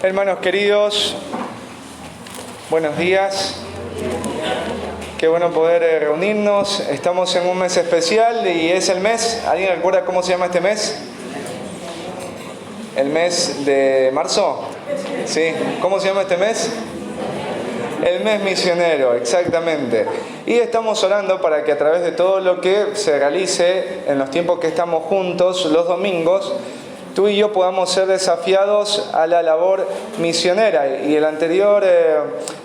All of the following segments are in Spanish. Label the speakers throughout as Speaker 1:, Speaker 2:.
Speaker 1: Hermanos queridos, buenos días. Qué bueno poder reunirnos. Estamos en un mes especial y es el mes. ¿Alguien recuerda cómo se llama este mes? ¿El mes de marzo? ¿Sí? ¿Cómo se llama este mes? El mes misionero, exactamente. Y estamos orando para que a través de todo lo que se realice en los tiempos que estamos juntos, los domingos, tú y yo podamos ser desafiados a la labor misionera. Y el anterior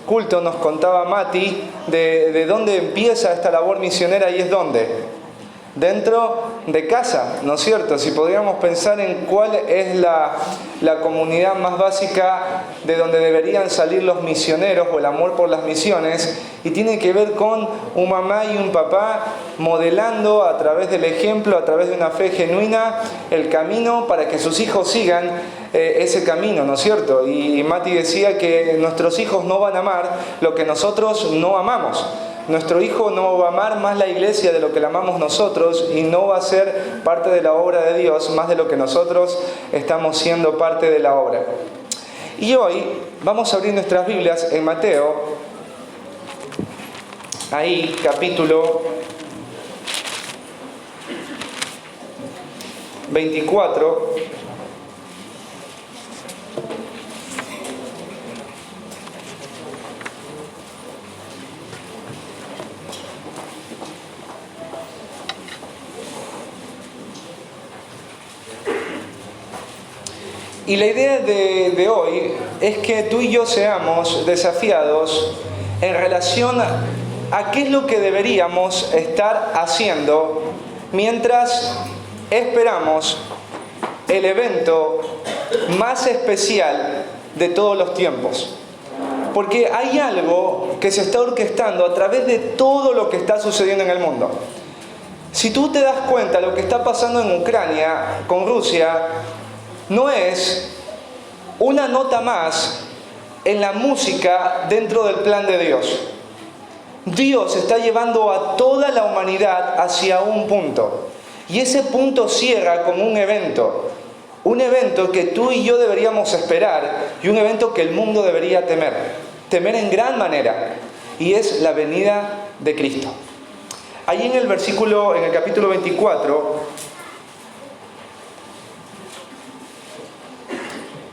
Speaker 1: culto nos contaba Mati de dónde empieza esta labor misionera y es dónde. Dentro de casa, ¿no es cierto? Si podríamos pensar en cuál es la comunidad más básica de donde deberían salir los misioneros o el amor por las misiones, y tiene que ver con un mamá y un papá modelando a través del ejemplo, a través de una fe genuina, el camino para que sus hijos sigan ese camino, ¿no es cierto? Y Mati decía que nuestros hijos no van a amar lo que nosotros no amamos. Nuestro hijo no va a amar más la iglesia de lo que la amamos nosotros y no va a ser parte de la obra de Dios más de lo que nosotros estamos siendo parte de la obra. Y hoy vamos a abrir nuestras Biblias en Mateo, ahí capítulo 24. Y la idea de hoy es que tú y yo seamos desafiados en relación a qué es lo que deberíamos estar haciendo mientras esperamos el evento más especial de todos los tiempos. Porque hay algo que se está orquestando a través de todo lo que está sucediendo en el mundo. Si tú te das cuenta de lo que está pasando en Ucrania con Rusia, no es una nota más en la música dentro del plan de Dios. Dios está llevando a toda la humanidad hacia un punto. Y ese punto cierra como un evento. Un evento que tú y yo deberíamos esperar y un evento que el mundo debería temer. Temer en gran manera. Y es la venida de Cristo. Ahí en el capítulo 24...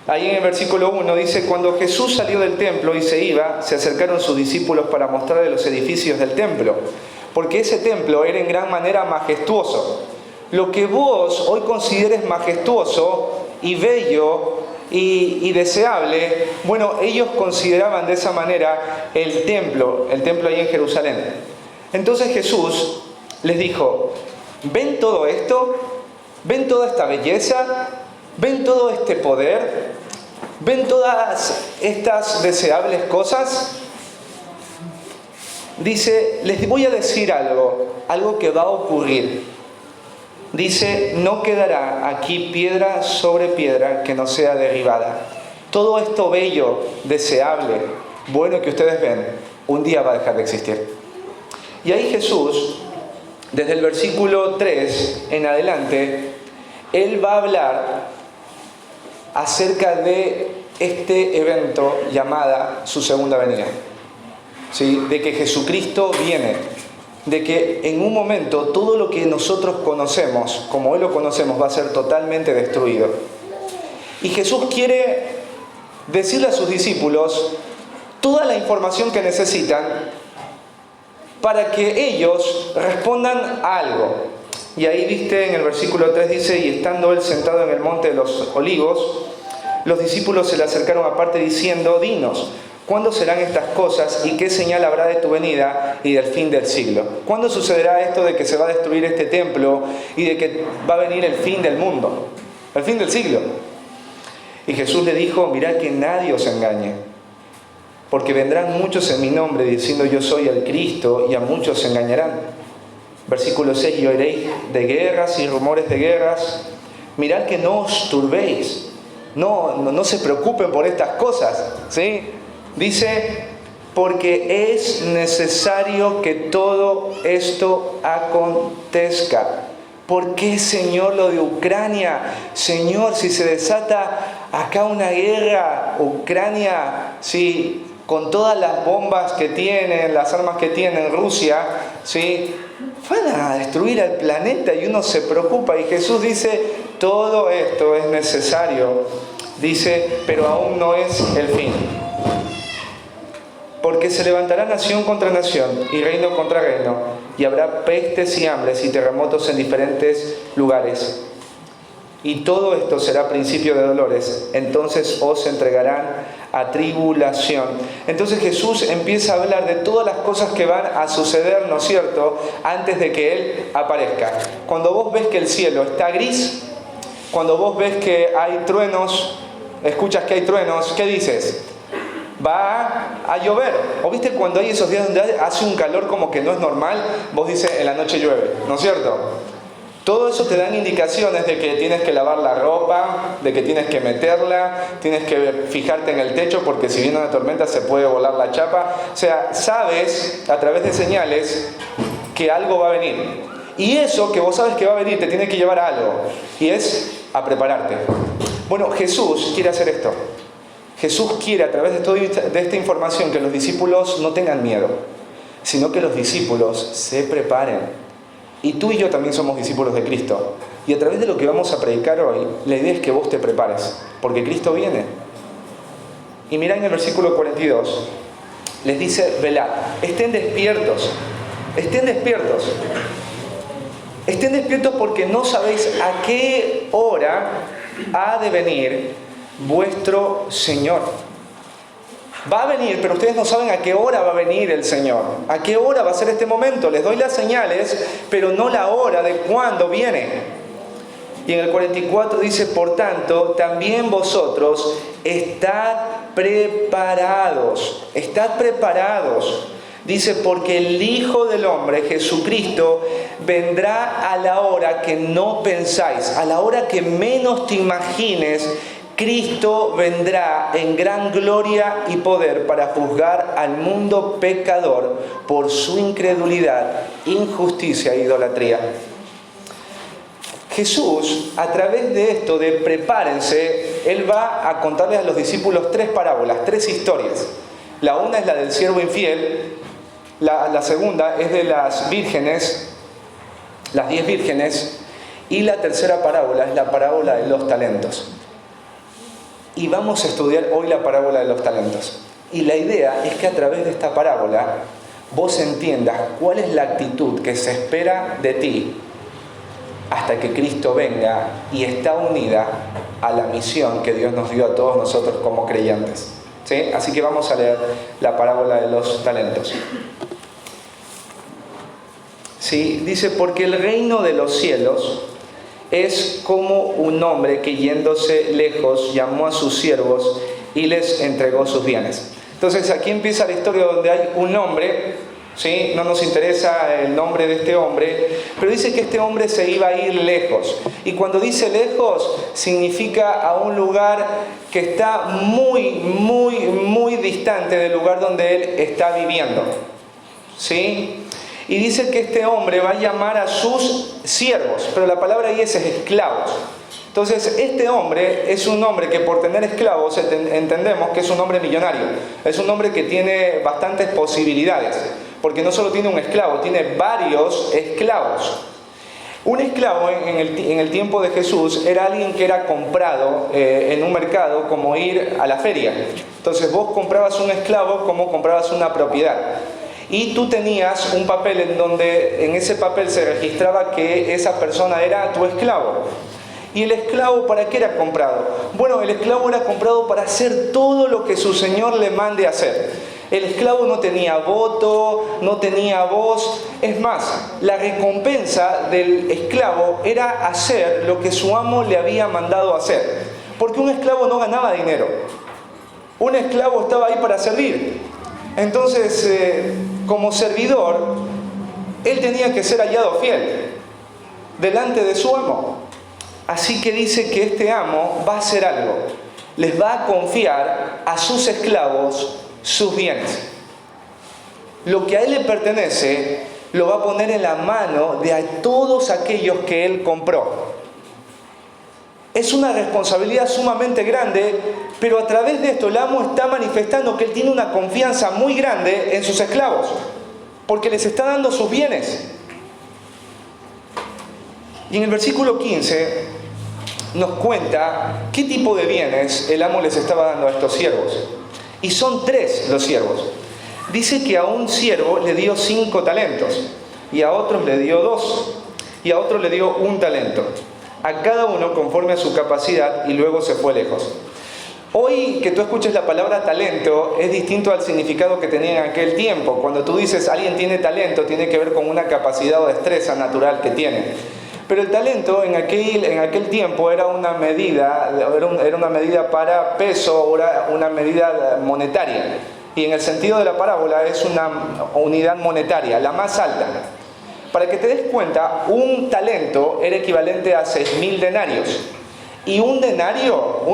Speaker 1: Ahí en el versículo 1 dice: cuando Jesús salió del templo y se iba, se acercaron sus discípulos para mostrarle los edificios del templo, porque ese templo era en gran manera majestuoso. Lo que vos hoy consideres majestuoso y bello y deseable, bueno, ellos consideraban de esa manera el templo ahí en Jerusalén. Entonces Jesús les dijo: ¿ven todo esto? ¿Ven toda esta belleza? ¿Ven todo este poder? ¿Ven todas estas deseables cosas? Dice, les voy a decir algo que va a ocurrir. Dice, no quedará aquí piedra sobre piedra que no sea derribada. Todo esto bello, deseable, bueno que ustedes ven, un día va a dejar de existir. Y ahí Jesús, desde el versículo 3 en adelante, Él va a hablar acerca de este evento llamada su segunda venida. ¿Sí? De que Jesucristo viene, de que en un momento todo lo que nosotros conocemos, como hoy lo conocemos, va a ser totalmente destruido. Y Jesús quiere decirle a sus discípulos toda la información que necesitan para que ellos respondan a algo. Y ahí viste en el versículo 3 dice: y estando él sentado en el monte de los olivos, los discípulos se le acercaron aparte diciendo: dinos, ¿cuándo serán estas cosas y qué señal habrá de tu venida y del fin del siglo? ¿Cuándo sucederá esto de que se va a destruir este templo y de que va a venir el fin del mundo, el fin del siglo? Y Jesús le dijo: mirad que nadie os engañe, porque vendrán muchos en mi nombre diciendo yo soy el Cristo, y a muchos se engañarán. Versículo 6, y oiréis de guerras y rumores de guerras. Mirad que no os turbéis, no se preocupen por estas cosas, ¿sí? Dice, porque es necesario que todo esto acontezca, ¿Por qué, Señor, lo de Ucrania? Señor, si se desata acá una guerra, Ucrania, sí, con todas las bombas que tienen, las armas que tiene Rusia, ¿sí?, van a destruir al planeta y uno se preocupa. Y Jesús dice, todo esto es necesario, dice, pero aún no es el fin. Porque se levantará nación contra nación y reino contra reino, y habrá pestes y hambres y terremotos en diferentes lugares. Y todo esto será principio de dolores. Entonces os entregarán a tribulación. Entonces Jesús empieza a hablar de todas las cosas que van a suceder, ¿no es cierto?, antes de que Él aparezca. Cuando vos ves que el cielo está gris, cuando vos ves que hay truenos, escuchas que hay truenos, ¿qué dices? Va a llover. ¿O viste cuando hay esos días donde hace un calor como que no es normal? Vos dices, en la noche llueve, ¿no es cierto? Todo eso te dan indicaciones de que tienes que lavar la ropa, de que tienes que meterla, tienes que fijarte en el techo porque si viene una tormenta se puede volar la chapa. O sea, sabes a través de señales que algo va a venir. Y eso que vos sabes que va a venir te tiene que llevar a algo. Y es a prepararte. Bueno, Jesús quiere hacer esto. Jesús quiere a través de esta información que los discípulos no tengan miedo, sino que los discípulos se preparen. Y tú y yo también somos discípulos de Cristo. Y a través de lo que vamos a predicar hoy, la idea es que vos te prepares, porque Cristo viene. Y mirá en el versículo 42, les dice, velad, estén despiertos, estén despiertos. Estén despiertos porque no sabéis a qué hora ha de venir vuestro Señor. Va a venir, pero ustedes no saben a qué hora va a venir el Señor. A qué hora va a ser este momento. Les doy las señales, pero no la hora de cuándo viene. Y en el 44 dice, por tanto, también vosotros estad preparados. Estad preparados. Dice, porque el Hijo del Hombre, Jesucristo, vendrá a la hora que no pensáis, a la hora que menos te imagines. Cristo vendrá en gran gloria y poder para juzgar al mundo pecador por su incredulidad, injusticia e idolatría. Jesús, a través de esto de prepárense, Él va a contarles a los discípulos 3 parábolas, 3 historias. La una es la del siervo infiel, la segunda es de las vírgenes, las 10 vírgenes, y la tercera parábola es la parábola de los talentos. Y vamos a estudiar hoy la parábola de los talentos. Y la idea es que a través de esta parábola vos entiendas cuál es la actitud que se espera de ti hasta que Cristo venga y está unida a la misión que Dios nos dio a todos nosotros como creyentes. ¿Sí? Así que vamos a leer la parábola de los talentos. ¿Sí? Dice, porque el reino de los cielos es como un hombre que yéndose lejos llamó a sus siervos y les entregó sus bienes. Entonces aquí empieza la historia donde hay un hombre, ¿sí? No nos interesa el nombre de este hombre, pero dice que este hombre se iba a ir lejos. Y cuando dice lejos, significa a un lugar que está muy distante del lugar donde él está viviendo. ¿Sí? Y dice que este hombre va a llamar a sus siervos, pero la palabra ahí es esclavos. Entonces, este hombre es un hombre que por tener esclavos entendemos que es un hombre millonario. Es un hombre que tiene bastantes posibilidades, porque no solo tiene un esclavo, tiene varios esclavos. Un esclavo en el tiempo de Jesús era alguien que era comprado en un mercado, como ir a la feria. Entonces, vos comprabas un esclavo como comprabas una propiedad. Y tú tenías un papel en donde en ese papel se registraba que esa persona era tu esclavo. ¿Y el esclavo para qué era comprado? Bueno, el esclavo era comprado para hacer todo lo que su señor le mande hacer. El esclavo no tenía voto, no tenía voz. Es más, la recompensa del esclavo era hacer lo que su amo le había mandado hacer. Porque un esclavo no ganaba dinero. Un esclavo estaba ahí para servir. Entonces, como servidor, él tenía que ser hallado fiel delante de su amo. Así que dice que este amo va a hacer algo. Les va a confiar a sus esclavos sus bienes. Lo que a él le pertenece lo va a poner en la mano de todos aquellos que él compró. Es una responsabilidad sumamente grande, pero a través de esto el amo está manifestando que él tiene una confianza muy grande en sus esclavos, porque les está dando sus bienes. Y en el versículo 15 nos cuenta qué tipo de bienes el amo les estaba dando a estos siervos. Y son 3 los siervos. Dice que a un siervo le dio 5 talentos, y a otros le dio 2, y a otro le dio 1 talento. A cada uno conforme a su capacidad, y luego se fue lejos. Hoy que tú escuches la palabra talento es distinto al significado que tenía en aquel tiempo. Cuando tú dices alguien tiene talento, tiene que ver con una capacidad o destreza natural que tiene. Pero el talento en aquel tiempo era una medida para peso, era una medida monetaria. Y en el sentido de la parábola es una unidad monetaria, la más alta. Para que te des cuenta, un talento era equivalente a 6.000 denarios. Y un denario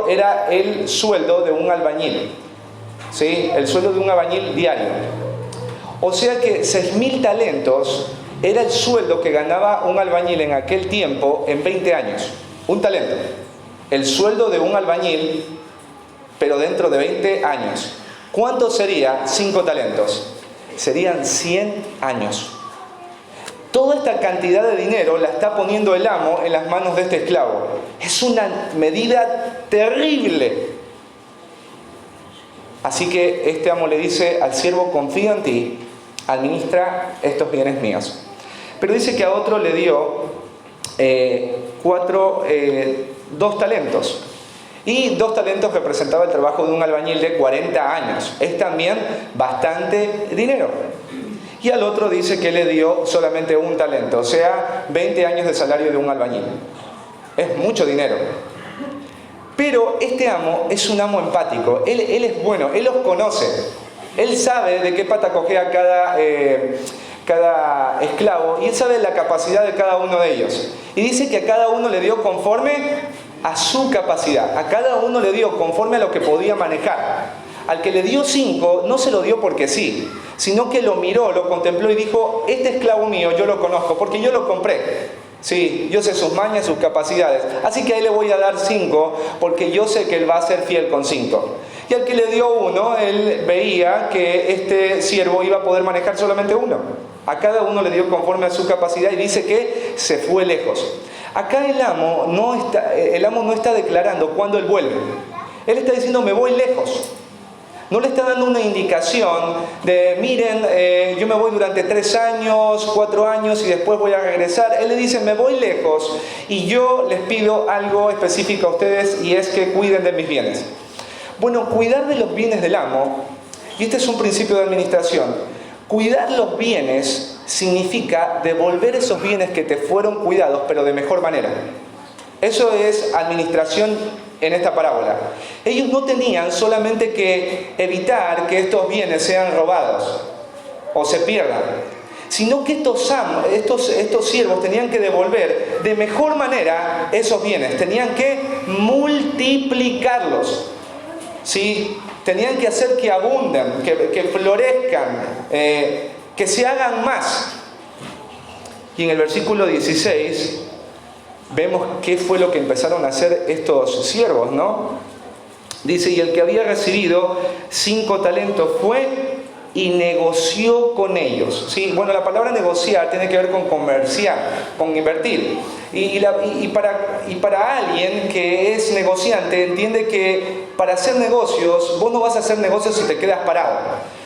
Speaker 1: era el sueldo de un albañil. ¿Sí? El sueldo de un albañil diario. O sea que 6.000 talentos era el sueldo que ganaba un albañil en aquel tiempo en 20 años. Un talento. El sueldo de un albañil, pero dentro de 20 años. ¿Cuánto sería 5 talentos? Serían 100 años. Toda esta cantidad de dinero la está poniendo el amo en las manos de este esclavo. Es una medida terrible. Así que este amo le dice al siervo: confío en ti, administra estos bienes míos. Pero dice que a otro le dio 2 talentos. Y 2 talentos representaba el trabajo de un albañil de 40 años. Es también bastante dinero. Y al otro dice que le dio solamente 1 talento, o sea, 20 años de salario de un albañil. Es mucho dinero. Pero este amo es un amo empático. Él es bueno, él los conoce. Él sabe de qué pata cojea cada esclavo, y él sabe la capacidad de cada uno de ellos. Y dice que a cada uno le dio conforme a su capacidad. A cada uno le dio conforme a lo que podía manejar. Al que le dio 5, no se lo dio porque sí, sino que lo miró, lo contempló y dijo: este esclavo mío yo lo conozco porque yo lo compré. Sí, yo sé sus mañas, sus capacidades. Así que a él le voy a dar 5 porque yo sé que él va a ser fiel con 5. Y al que le dio 1, él veía que este siervo iba a poder manejar solamente 1. A cada uno le dio conforme a su capacidad y dice que se fue lejos. Acá el amo no está declarando cuándo él vuelve. Él está diciendo: me voy lejos. No le está dando una indicación de: miren, yo me voy durante 3 años, 4 años y después voy a regresar. Él le dice: me voy lejos y yo les pido algo específico a ustedes, y es que cuiden de mis bienes. Bueno, cuidar de los bienes del amo, y este es un principio de administración, cuidar los bienes significa devolver esos bienes que te fueron cuidados, pero de mejor manera. Eso es administración en esta parábola. Ellos no tenían solamente que evitar que estos bienes sean robados o se pierdan, sino que estos siervos tenían que devolver de mejor manera esos bienes, tenían que multiplicarlos, ¿sí? Tenían que hacer que abunden, que florezcan, que se hagan más. Y en el versículo 16 vemos qué fue lo que empezaron a hacer estos siervos, ¿no? Dice: y el que había recibido 5 talentos fue y negoció con ellos. ¿Sí? Bueno, la palabra negociar tiene que ver con comerciar, con invertir. Y para alguien que es negociante, entiende que para hacer negocios, vos no vas a hacer negocios si te quedas parado.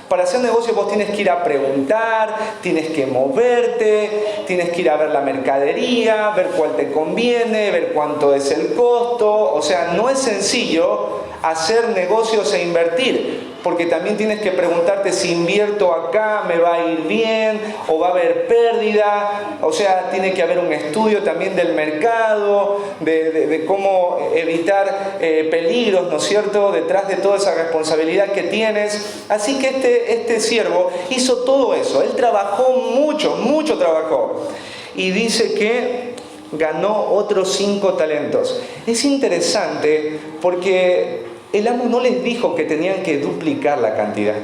Speaker 1: Para hacer negocios vos tienes que ir a preguntar, tienes que moverte, tienes que ir a ver la mercadería, ver cuál te conviene, ver cuánto es el costo. O sea, no es sencillo hacer negocios e invertir, porque también tienes que preguntarte: si invierto acá, ¿me va a ir bien o va a haber pérdida? O sea, tiene que haber un estudio también del mercado, de cómo evitar peligros, ¿no es cierto?, detrás de toda esa responsabilidad que tienes. Así que este siervo hizo todo eso. Él trabajó mucho trabajó. Y dice que ganó otros 5 talentos. Es interesante porque el amo no les dijo que tenían que duplicar la cantidad.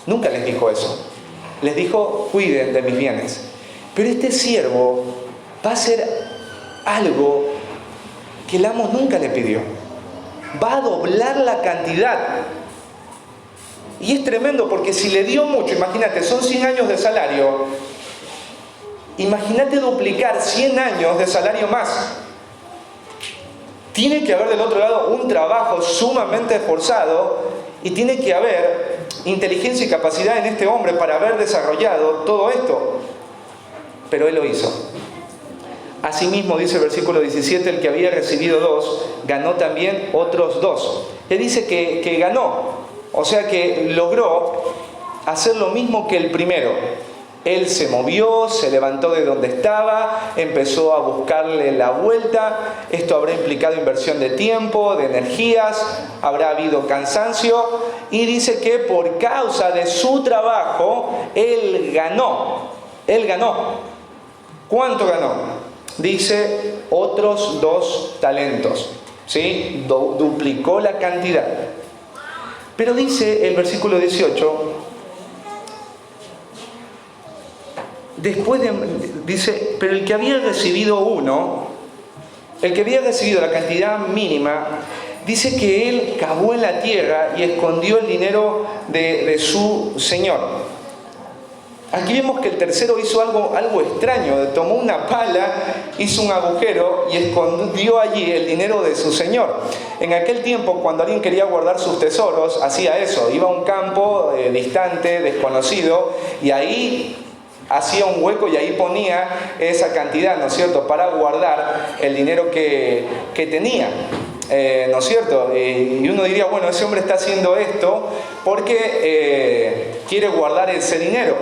Speaker 1: Nunca les dijo eso. Les dijo, cuiden de mis bienes. Pero este siervo va a hacer algo que el amo nunca le pidió. Va a doblar la cantidad. Y es tremendo porque si le dio mucho, imagínate, son 100 años de salario. Imagínate duplicar 100 años de salario más. Tiene que haber del otro lado un trabajo sumamente esforzado y tiene que haber inteligencia y capacidad en este hombre para haber desarrollado todo esto. Pero él lo hizo. Asimismo, dice el versículo 17, el que había recibido 2, ganó también otros 2. Le dice que ganó, o sea que logró hacer lo mismo que el primero. Él se movió, se levantó de donde estaba, empezó a buscarle la vuelta. Esto habrá implicado inversión de tiempo, de energías, habrá habido cansancio. Y dice que por causa de su trabajo, él ganó. Él ganó. ¿Cuánto ganó? Dice, otros 2 talentos. ¿Sí? Duplicó la cantidad. Pero dice el versículo 18... dice, pero el que había recibido 1, el que había recibido la cantidad mínima, dice que él cavó en la tierra y escondió el dinero de su señor. Aquí vemos que el tercero hizo algo extraño, tomó una pala, hizo un agujero y escondió allí el dinero de su señor. En aquel tiempo, cuando alguien quería guardar sus tesoros, hacía eso, iba a un campo distante, desconocido, y ahí hacía un hueco y ahí ponía esa cantidad, ¿no es cierto?, para guardar el dinero que tenía, ¿no es cierto? Y uno diría, bueno, ese hombre está haciendo esto porque quiere guardar ese dinero.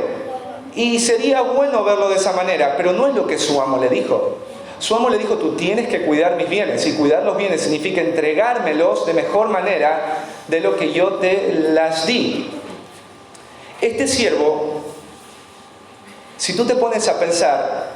Speaker 1: Y sería bueno verlo de esa manera, pero no es lo que su amo le dijo. Su amo le dijo, tú tienes que cuidar mis bienes, y cuidar los bienes significa entregármelos de mejor manera de lo que yo te las di. Este siervo, si tú te pones a pensar,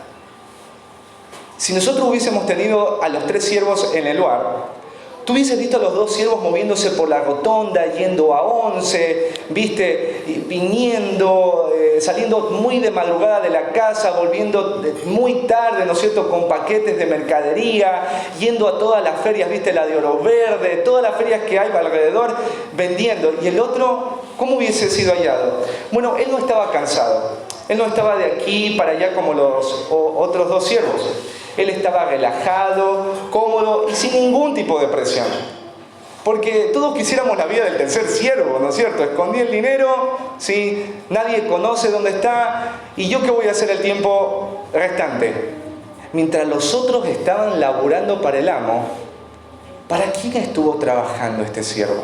Speaker 1: si nosotros hubiésemos tenido a los 3 siervos en el lugar, tú hubieses visto a los 2 siervos moviéndose por la rotonda, yendo a 11, viste, viniendo, saliendo muy de madrugada de la casa, volviendo muy tarde, ¿no es cierto?, con paquetes de mercadería, yendo a todas las ferias, viste, la de Oro Verde, todas las ferias que hay alrededor, vendiendo. Y el otro, ¿cómo hubiese sido hallado? Bueno, él no estaba cansado. Él no estaba de aquí para allá como los otros 2 siervos. Él estaba relajado, cómodo y sin ningún tipo de presión. Porque todos quisiéramos la vida del tercer siervo, ¿no es cierto? Escondí el dinero, ¿sí? Nadie conoce dónde está. ¿Y yo qué voy a hacer el tiempo restante? Mientras los otros estaban laburando para el amo, ¿para quién estuvo trabajando este siervo?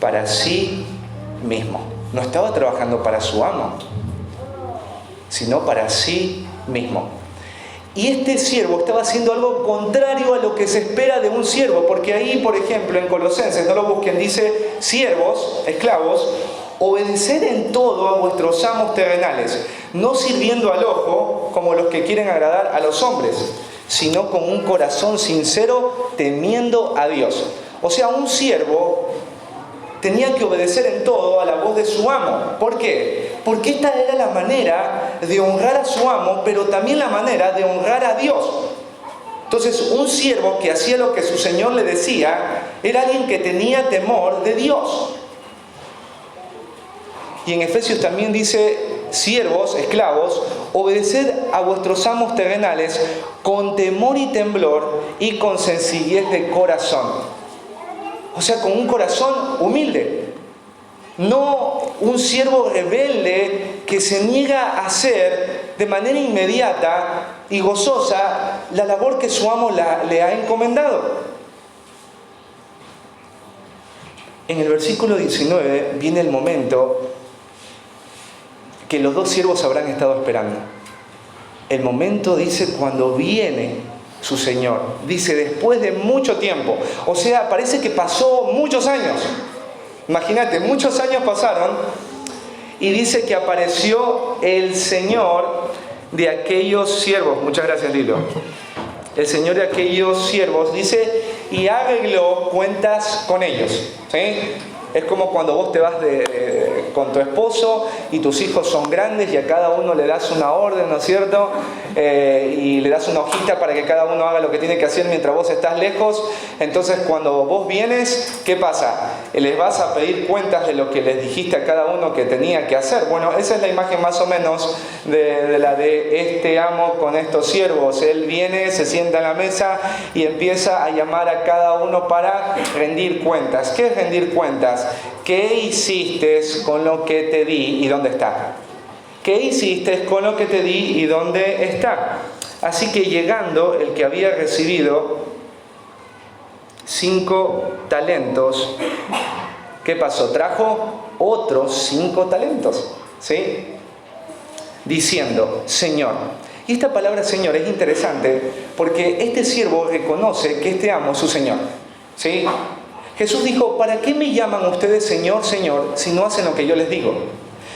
Speaker 1: Para sí mismo. No estaba trabajando para su amo, sino para sí mismo. Y este siervo estaba haciendo algo contrario a lo que se espera de un siervo, porque ahí, por ejemplo, en Colosenses, no lo busquen, dice, siervos, esclavos, obedeced en todo a vuestros amos terrenales, no sirviendo al ojo como los que quieren agradar a los hombres, sino con un corazón sincero, temiendo a Dios. O sea, un siervo tenía que obedecer en todo a la voz de su amo. ¿Por qué? Porque esta era la manera de honrar a su amo, pero también la manera de honrar a Dios. Entonces, un siervo que hacía lo que su señor le decía, era alguien que tenía temor de Dios. Y en Efesios también dice, siervos, esclavos, obedeced a vuestros amos terrenales con temor y temblor y con sencillez de corazón. O sea, con un corazón humilde. No un siervo rebelde que se niega a hacer de manera inmediata y gozosa la labor que su amo le ha encomendado. En el versículo 19 viene el momento que los 2 siervos habrán estado esperando. El momento, dice, cuando viene su señor. Dice, después de mucho tiempo. O sea, parece que pasó muchos años. Imagínate, muchos años pasaron. Y dice que apareció el señor de aquellos siervos. Muchas gracias, Lilo. El señor de aquellos siervos, dice, y arregló cuentas con ellos. ¿Sí? Es como cuando vos te vas con tu esposo y tus hijos son grandes y a cada uno le das una orden, ¿no es cierto? Y le das una hojita para que cada uno haga lo que tiene que hacer mientras vos estás lejos. Entonces cuando vos vienes, ¿qué pasa? Les vas a pedir cuentas de lo que les dijiste a cada uno que tenía que hacer. Bueno, esa es la imagen más o menos de la de este amo con estos siervos. Él viene, se sienta en la mesa y empieza a llamar a cada uno para rendir cuentas. ¿Qué es rendir cuentas? ¿Qué hiciste con lo que te di y dónde está? ¿Qué hiciste con lo que te di y dónde está? Así que llegando el que había recibido 5 talentos, ¿qué pasó? Trajo otros 5 talentos, ¿sí? Diciendo, Señor. Y esta palabra Señor es interesante porque este siervo reconoce que este amo es su Señor, ¿sí? Jesús dijo, ¿para qué me llaman ustedes Señor, Señor, si no hacen lo que yo les digo?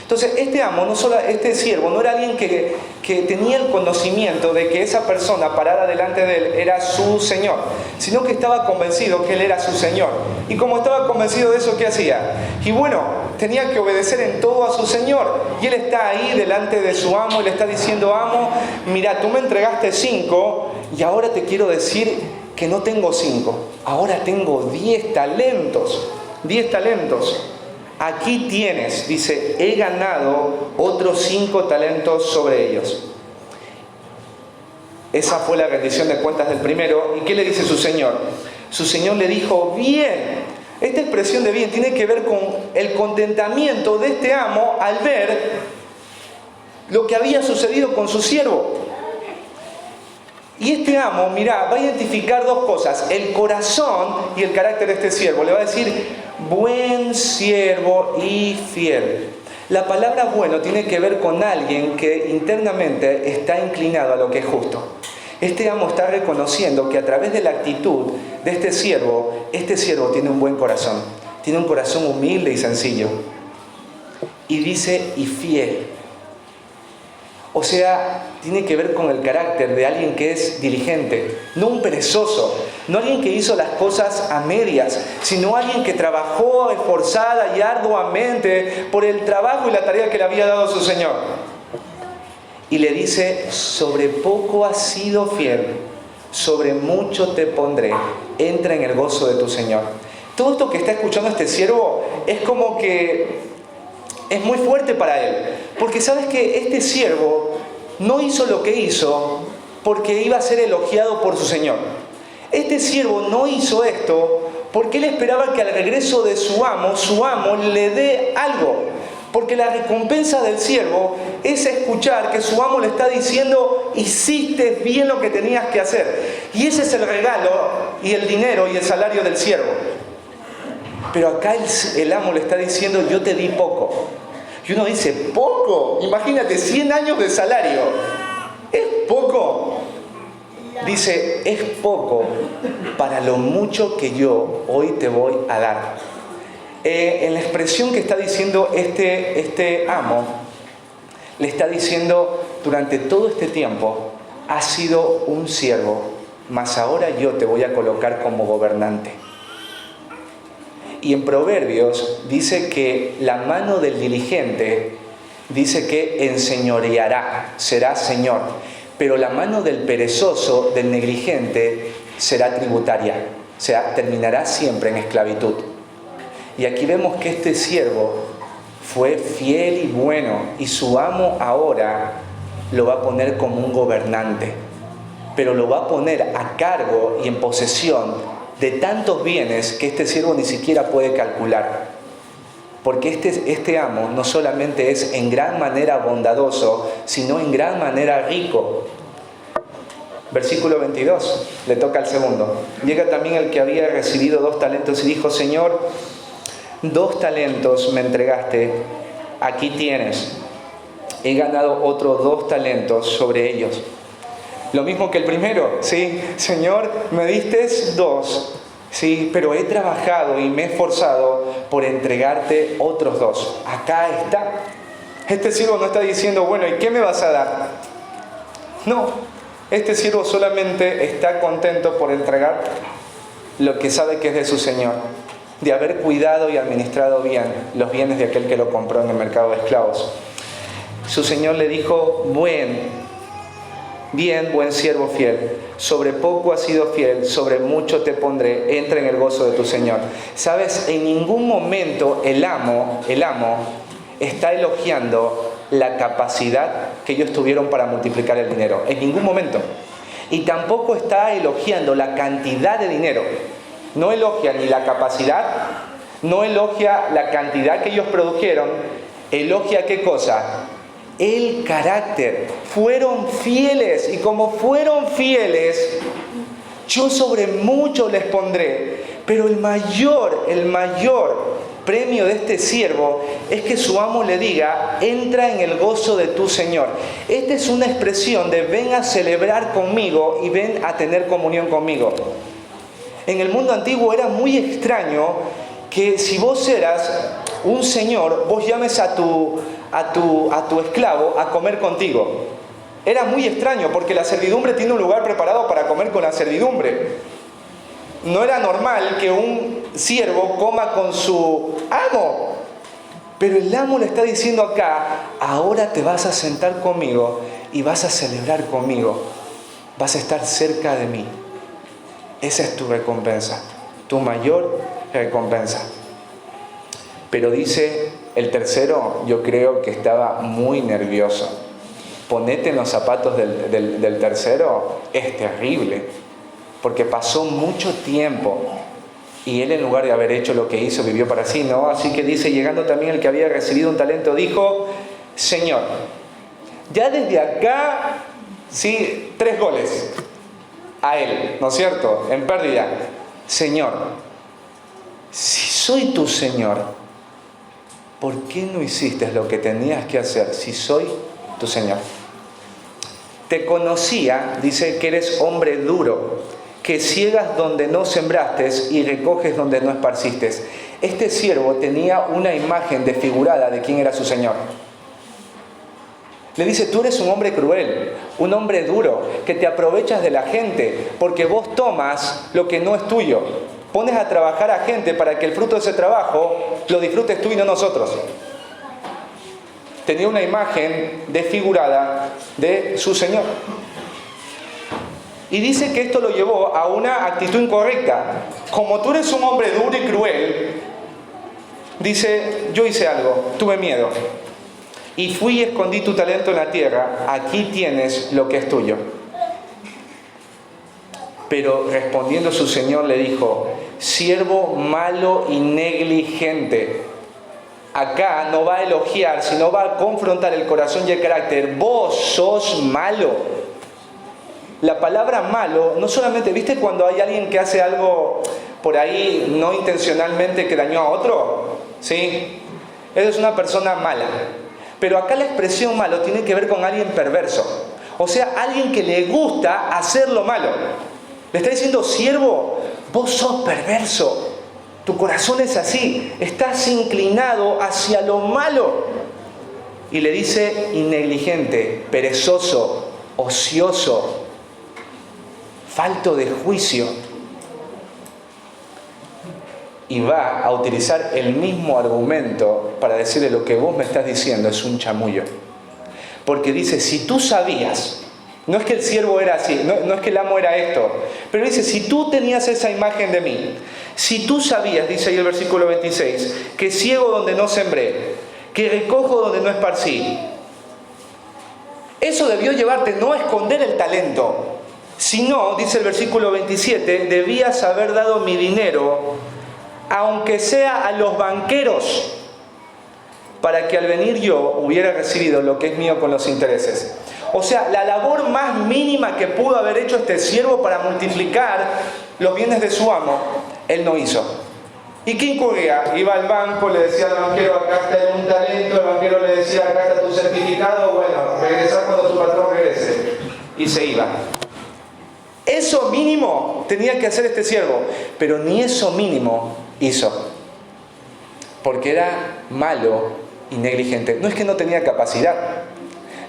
Speaker 1: Entonces, este amo, este siervo, no era alguien que tenía el conocimiento de que esa persona parada delante de él era su Señor, sino que estaba convencido que él era su Señor. Y como estaba convencido de eso, ¿qué hacía? Y bueno, tenía que obedecer en todo a su Señor. Y él está ahí delante de su amo y le está diciendo, amo, mira, tú me entregaste 5 y ahora te quiero decir que no tengo 5, ahora tengo 10 talentos. 10 talentos. Aquí tienes, dice, he ganado otros 5 talentos sobre ellos. Esa fue la rendición de cuentas del primero. ¿Y qué le dice su señor? Su señor le dijo, bien. Esta expresión de bien tiene que ver con el contentamiento de este amo al ver lo que había sucedido con su siervo. Y este amo, mirá, va a identificar 2 cosas, el corazón y el carácter de este siervo. Le va a decir, buen siervo y fiel. La palabra bueno tiene que ver con alguien que internamente está inclinado a lo que es justo. Este amo está reconociendo que a través de la actitud de este siervo tiene un buen corazón. Tiene un corazón humilde y sencillo. Y dice, y fiel. O sea, tiene que ver con el carácter de alguien que es diligente, no un perezoso, no alguien que hizo las cosas a medias, sino alguien que trabajó esforzada y arduamente por el trabajo y la tarea que le había dado su Señor. Y le dice, sobre poco has sido fiel, sobre mucho te pondré, entra en el gozo de tu Señor. Todo esto que está escuchando este siervo es como que es muy fuerte para él, porque sabes que este siervo no hizo lo que hizo porque iba a ser elogiado por su Señor. Este siervo no hizo esto porque él esperaba que al regreso de su amo le dé algo. Porque la recompensa del siervo es escuchar que su amo le está diciendo, hiciste bien lo que tenías que hacer. Y ese es el regalo y el dinero y el salario del siervo. Pero acá el amo le está diciendo, yo te di poco. Y uno dice, ¿poco? Imagínate, 100 años de salario. ¿Es poco? Dice, es poco para lo mucho que yo hoy te voy a dar. En la expresión que está diciendo este amo, le está diciendo, durante todo este tiempo has sido un siervo, mas ahora yo te voy a colocar como gobernante. Y en Proverbios dice que la mano del diligente dice que enseñoreará, será señor. Pero la mano del perezoso, del negligente, será tributaria. O sea, terminará siempre en esclavitud. Y aquí vemos que este siervo fue fiel y bueno. Y su amo ahora lo va a poner como un gobernante. Pero lo va a poner a cargo y en posesión de tantos bienes que este siervo ni siquiera puede calcular. Porque este amo no solamente es en gran manera bondadoso, sino en gran manera rico. Versículo 22, le toca al segundo. Llega también el que había recibido 2 talentos y dijo, Señor, 2 talentos me entregaste, aquí tienes. He ganado otros 2 talentos sobre ellos. Lo mismo que el primero, ¿sí? Señor, me diste 2, ¿sí? Pero he trabajado y me he esforzado por entregarte otros 2. Acá está. Este siervo no está diciendo, bueno, ¿y qué me vas a dar? No, este siervo solamente está contento por entregar lo que sabe que es de su Señor. de haber cuidado y administrado bien los bienes de aquel que lo compró en el mercado de esclavos. Su señor le dijo: bien, buen siervo fiel, sobre poco has sido fiel, sobre mucho te pondré, entra en el gozo de tu señor. ¿Sabes? En ningún momento el amo está elogiando la capacidad que ellos tuvieron para multiplicar el dinero. En ningún momento. Y tampoco está elogiando la cantidad de dinero. No elogia ni la capacidad, no elogia la cantidad que ellos produjeron. Elogia ¿qué cosa? El carácter. Fueron fieles, y como fueron fieles, yo sobre mucho les pondré. Pero el mayor premio de este siervo es que su amo le diga: entra en el gozo de tu Señor. Esta es una expresión de ven a celebrar conmigo y ven a tener comunión conmigo. En el mundo antiguo era muy extraño que si vos eras un señor, vos llames a tu esclavo a comer contigo. Era muy extraño porque la servidumbre tiene un lugar preparado para comer con la servidumbre. No era normal que un siervo coma con su amo. Pero el amo le está diciendo acá: ahora te vas a sentar conmigo y vas a celebrar conmigo. Vas a estar cerca de mí. Esa es tu recompensa, tu mayor recompensa. Pero dice el tercero, yo creo que estaba muy nervioso. Ponete en los zapatos del tercero, es terrible. Porque pasó mucho tiempo y él, en lugar de haber hecho lo que hizo, vivió para sí, ¿no? Así que dice: llegando también el que había recibido un talento, dijo: Señor, ya desde acá, sí, 3 goles a él, ¿no es cierto? En pérdida. Señor, si soy tu Señor, ¿por qué no hiciste lo que tenías que hacer si soy tu Señor? Te conocía, dice, que eres hombre duro, que ciegas donde no sembraste y recoges donde no esparciste. Este siervo tenía una imagen desfigurada de quién era su Señor. Le dice: tú eres un hombre cruel, un hombre duro, que te aprovechas de la gente porque vos tomas lo que no es tuyo. Pones a trabajar a gente para que el fruto de ese trabajo lo disfrutes tú y no nosotros. Tenía una imagen desfigurada de su Señor. Y dice que esto lo llevó a una actitud incorrecta. Como tú eres un hombre duro y cruel, dice: yo hice algo, tuve miedo. Y fui y escondí tu talento en la tierra, aquí tienes lo que es tuyo. Pero respondiendo su Señor le dijo: siervo malo y negligente. Acá no va a elogiar, sino va a confrontar el corazón y el carácter. Vos sos malo. La palabra malo, no solamente, ¿viste cuando hay alguien que hace algo por ahí no intencionalmente que dañó a otro? ¿Sí? Esa es una persona mala. Pero acá la expresión malo tiene que ver con alguien perverso. O sea, alguien que le gusta hacer lo malo. Le está diciendo: siervo, vos sos perverso. Tu corazón es así. Estás inclinado hacia lo malo. Y le dice: innegligente, perezoso, ocioso, falto de juicio. Y va a utilizar el mismo argumento para decirle: lo que vos me estás diciendo es un chamullo. Porque dice: si tú sabías, no es que el siervo era así, no es que el amo era esto, pero dice: si tú tenías esa imagen de mí, si tú sabías, dice ahí el versículo 26, que ciego donde no sembré, que recojo donde no esparcí, eso debió llevarte no a esconder el talento, sino, dice el versículo 27, debías haber dado mi dinero, aunque sea a los banqueros, para que al venir yo hubiera recibido lo que es mío con los intereses. O sea, la labor más mínima que pudo haber hecho este siervo para multiplicar los bienes de su amo, él no hizo. ¿Y qué incurría? Iba al banco, le decía al banquero: acá está un talento. El banquero le decía: acá está tu certificado. Bueno, regresar cuando tu patrón regrese. Y se iba. Eso mínimo tenía que hacer este siervo, pero ni eso mínimo hizo, porque era malo y negligente. No es que no tenía capacidad,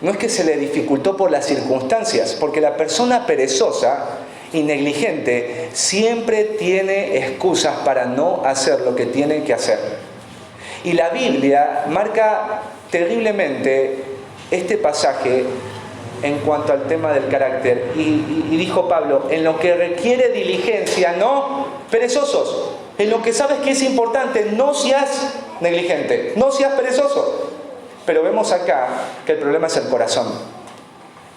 Speaker 1: no es que se le dificultó por las circunstancias, porque la persona perezosa y negligente siempre tiene excusas para no hacer lo que tiene que hacer. Y la Biblia marca terriblemente este pasaje en cuanto al tema del carácter. Y dijo Pablo, en lo que requiere diligencia, no perezosos. En lo que sabes que es importante, no seas negligente, no seas perezoso. Pero vemos acá que el problema es el corazón.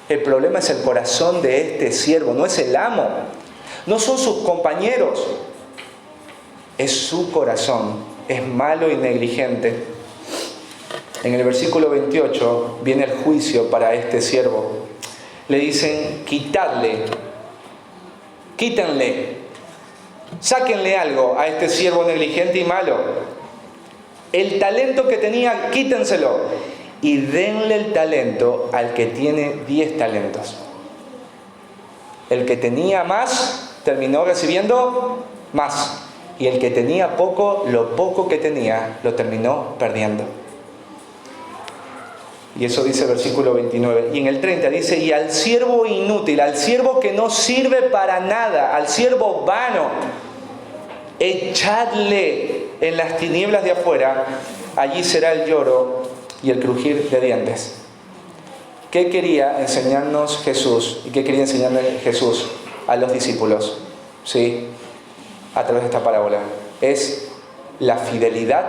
Speaker 1: El problema es el corazón de este siervo, no es el amo, no son sus compañeros, es su corazón, es malo y negligente. En el versículo 28 viene el juicio para este siervo. Le dicen, quítenle, sáquenle algo a este siervo negligente y malo. El talento que tenía, quítenselo. Y denle el talento al que tiene 10 talentos. El que tenía más, terminó recibiendo más. Y el que tenía poco, lo poco que tenía, lo terminó perdiendo. Y eso dice el versículo 29. Y en el 30 dice, y al siervo inútil, al siervo que no sirve para nada, al siervo vano, echadle en las tinieblas de afuera, allí será el lloro y el crujir de dientes. ¿Qué quería enseñarnos Jesús? ¿Y qué quería enseñarle Jesús a los discípulos? ¿Sí? A través de esta parábola. Es la fidelidad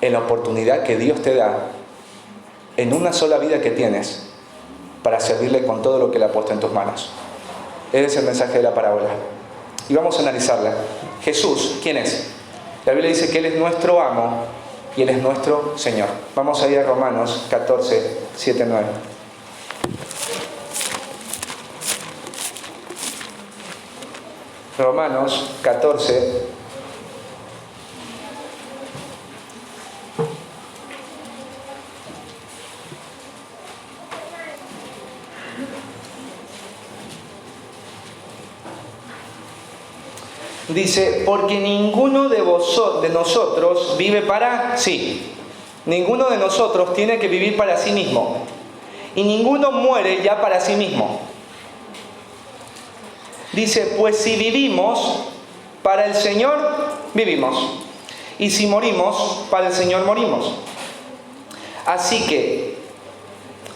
Speaker 1: en la oportunidad que Dios te da en una sola vida que tienes para servirle con todo lo que le ha puesto en tus manos. Ese es el mensaje de la parábola. Y vamos a analizarla. Jesús, ¿quién es? La Biblia dice que Él es nuestro amo y Él es nuestro Señor. Vamos a ir a Romanos 14, 7, 9. Romanos 14, dice, porque ninguno de nosotros vive para sí. Ninguno de nosotros tiene que vivir para sí mismo. Y ninguno muere ya para sí mismo. Dice, pues si vivimos, para el Señor vivimos. Y si morimos, para el Señor morimos. Así que,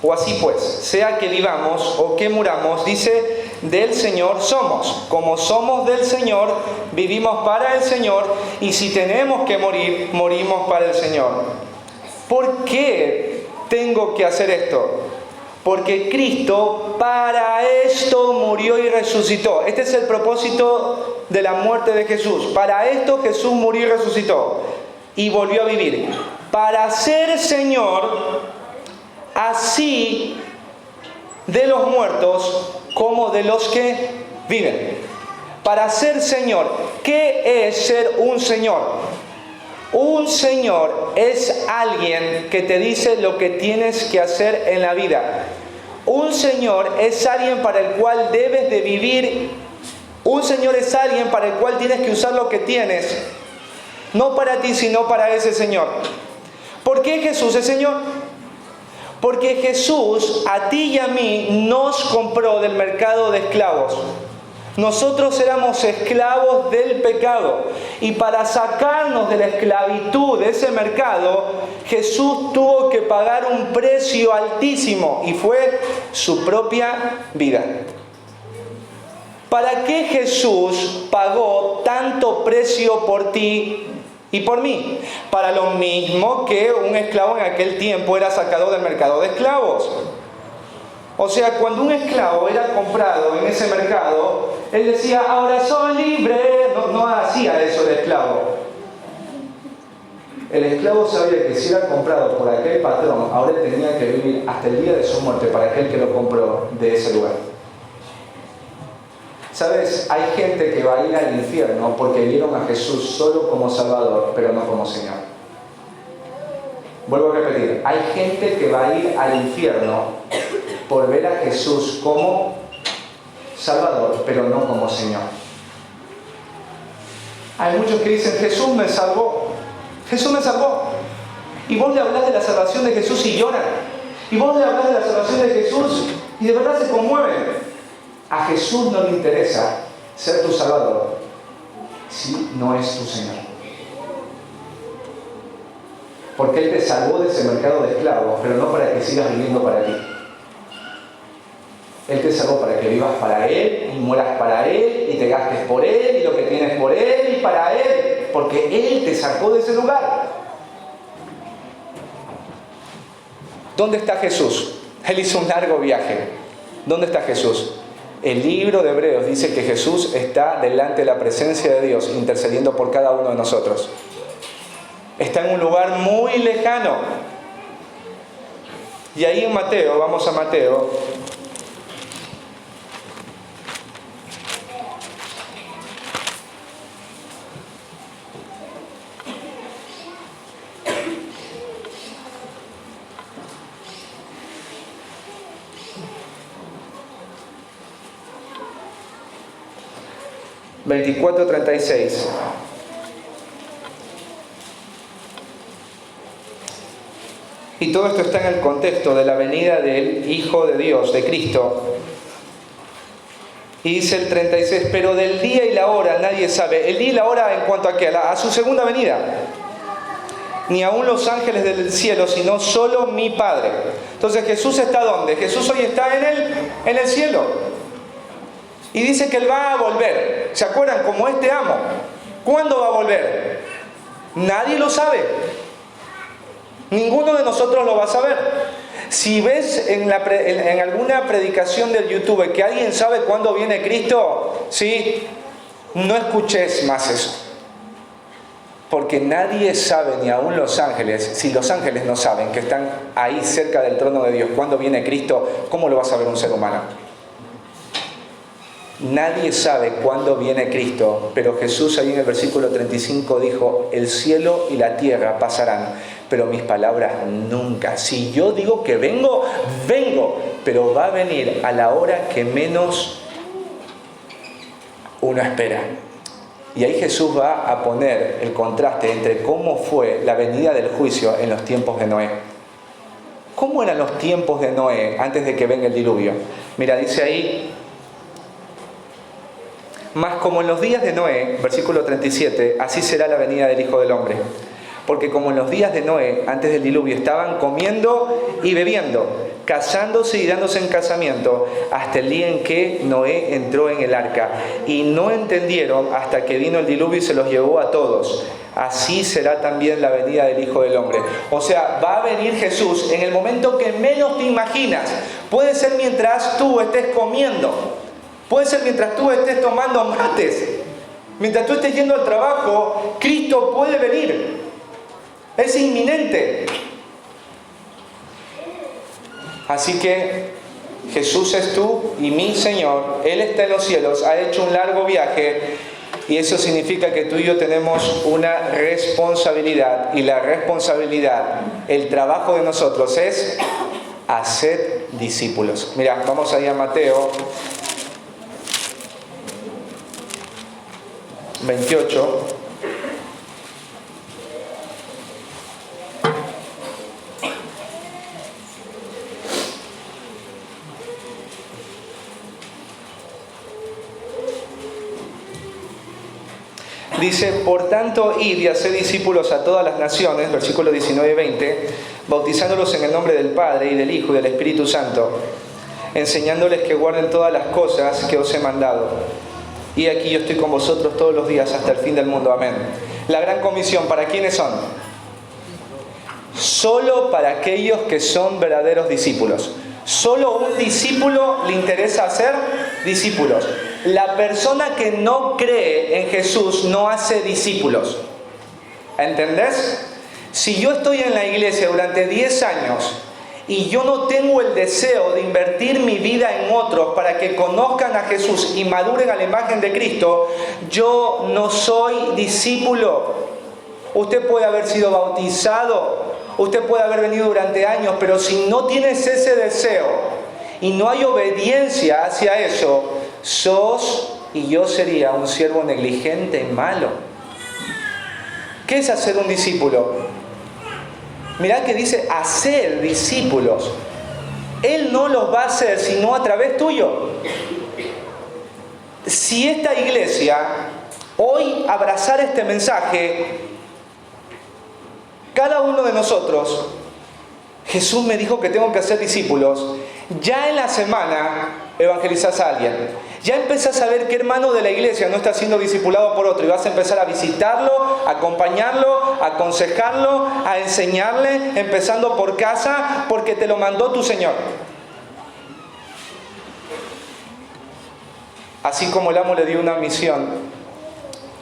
Speaker 1: o así pues, sea que vivamos o que muramos, dice, del Señor somos. Como somos del Señor, vivimos para el Señor, y si tenemos que morir, morimos para el Señor. ¿Por qué tengo que hacer esto? Porque Cristo para esto murió y resucitó. Este es el propósito de la muerte de Jesús. Para esto Jesús murió y resucitó. Y volvió a vivir. Para ser Señor, así de los muertos como de los que viven. Para ser Señor. ¿Qué es ser un Señor? Un Señor es alguien que te dice lo que tienes que hacer en la vida. Un Señor es alguien para el cual debes de vivir. Un Señor es alguien para el cual tienes que usar lo que tienes. No para ti, sino para ese Señor. ¿Por qué Jesús es Señor? Porque Jesús a ti y a mí nos compró del mercado de esclavos. Nosotros éramos esclavos del pecado. Y para sacarnos de la esclavitud de ese mercado, Jesús tuvo que pagar un precio altísimo. Y fue su propia vida. ¿Para qué Jesús pagó tanto precio por ti y por mí? Para lo mismo que un esclavo en aquel tiempo era sacado del mercado de esclavos. O sea, cuando un esclavo era comprado en ese mercado, él decía, ahora soy libre. No hacía eso el esclavo. El esclavo sabía que si era comprado por aquel patrón, ahora él tenía que vivir hasta el día de su muerte para aquel que lo compró de ese lugar. ¿Sabes? Hay gente que va a ir al infierno porque vieron a Jesús solo como Salvador, pero no como Señor. Vuelvo a repetir, hay gente que va a ir al infierno por ver a Jesús como Salvador, pero no como Señor. Hay muchos que dicen, Jesús me salvó. Jesús me salvó. Y vos le hablas de la salvación de Jesús y lloran. Y vos le hablas de la salvación de Jesús y de verdad se conmueven. A Jesús no le interesa ser tu Salvador si no es tu Señor. Porque Él te salvó de ese mercado de esclavos, pero no para que sigas viviendo para ti. Él te salvó para que vivas para Él y mueras para Él y te gastes por Él y lo que tienes por Él y para Él, porque Él te sacó de ese lugar. ¿Dónde está Jesús? Él hizo un largo viaje. ¿Dónde está Jesús? El libro de Hebreos dice que Jesús está delante de la presencia de Dios, intercediendo por cada uno de nosotros. Está en un lugar muy lejano. Y ahí en Mateo, vamos a Mateo. (24:36). Y todo esto está en el contexto de la venida del Hijo de Dios, de Cristo. Y dice el 36, pero del día y la hora nadie sabe. El día y la hora en cuanto a qué, a su segunda venida. Ni aún los ángeles del cielo, sino solo mi Padre. Entonces Jesús está ¿dónde? Jesús hoy está en el cielo. Y dice que Él va a volver. ¿Se acuerdan? Como este amo. ¿Cuándo va a volver? Nadie lo sabe. Ninguno de nosotros lo va a saber. Si ves en alguna predicación del YouTube que alguien sabe cuándo viene Cristo, ¿sí? No escuches más eso. Porque nadie sabe, ni aún los ángeles. Si los ángeles no saben que están ahí cerca del trono de Dios, cuándo viene Cristo, ¿cómo lo va a saber un ser humano? Nadie sabe cuándo viene Cristo, pero Jesús ahí en el versículo 35 dijo, el cielo y la tierra pasarán, pero mis palabras nunca. Si yo digo que vengo, vengo, pero va a venir a la hora que menos uno espera. Y ahí Jesús va a poner el contraste entre cómo fue la venida del juicio en los tiempos de Noé. ¿Cómo eran los tiempos de Noé antes de que venga el diluvio? Mira, dice ahí, mas como en los días de Noé, versículo 37, así será la venida del Hijo del Hombre. Porque como en los días de Noé, antes del diluvio, estaban comiendo y bebiendo, casándose y dándose en casamiento, hasta el día en que Noé entró en el arca. Y no entendieron hasta que vino el diluvio y se los llevó a todos. Así será también la venida del Hijo del Hombre. O sea, va a venir Jesús en el momento que menos te imaginas. Puede ser mientras tú estés comiendo. Puede ser mientras tú estés tomando mates. Mientras tú estés yendo al trabajo, Cristo puede venir. Es inminente. Así que Jesús es tú y mi Señor. Él está en los cielos, ha hecho un largo viaje. Y eso significa que tú y yo tenemos una responsabilidad. Y la responsabilidad, el trabajo de nosotros es hacer discípulos. Mira, vamos ahí a Mateo 28. Dice, por tanto, id y haced discípulos a todas las naciones, versículos 19 y 20, bautizándolos en el nombre del Padre y del Hijo y del Espíritu Santo, enseñándoles que guarden todas las cosas que os he mandado. Y aquí yo estoy con vosotros todos los días hasta el fin del mundo. Amén. La gran comisión, ¿para quiénes son? Solo para aquellos que son verdaderos discípulos. Solo un discípulo le interesa hacer discípulos. La persona que no cree en Jesús no hace discípulos. ¿Entendés? Si yo estoy en la iglesia durante 10 años y yo no tengo el deseo de invertir mi vida en otros para que conozcan a Jesús y maduren a la imagen de Cristo, yo no soy discípulo. Usted puede haber sido bautizado, usted puede haber venido durante años, pero si no tienes ese deseo y no hay obediencia hacia eso, sos y yo sería un siervo negligente y malo. ¿Qué es hacer un discípulo? Mirá que dice hacer discípulos. Él no los va a hacer sino a través tuyo. si esta iglesia hoy abrazara este mensaje, cada uno de nosotros, Jesús me dijo que tengo que hacer discípulos, ya en la semana evangelizás a alguien. Ya empezás a ver qué hermano de la iglesia no está siendo discipulado por otro y vas a empezar a visitarlo, a acompañarlo, a aconsejarlo, a enseñarle, empezando por casa, porque te lo mandó tu Señor. Así como el amo le dio una misión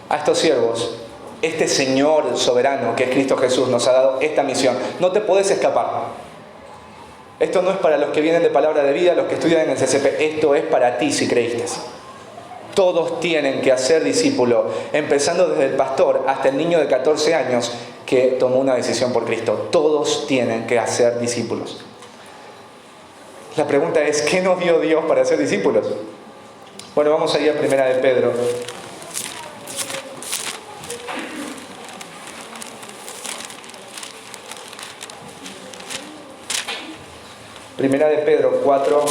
Speaker 1: a estos siervos, este Señor soberano que es Cristo Jesús nos ha dado esta misión. No te podés escapar. Esto no es para los que vienen de Palabra de Vida, los que estudian en el CCP. Esto es para ti si creíste. Todos tienen que hacer discípulo, empezando desde el pastor hasta el niño de 14 años que tomó una decisión por Cristo. Todos tienen que hacer discípulos. La pregunta es, ¿qué nos dio Dios para hacer discípulos? Bueno, vamos a ir a Primera de Pedro. Primera de Pedro 4,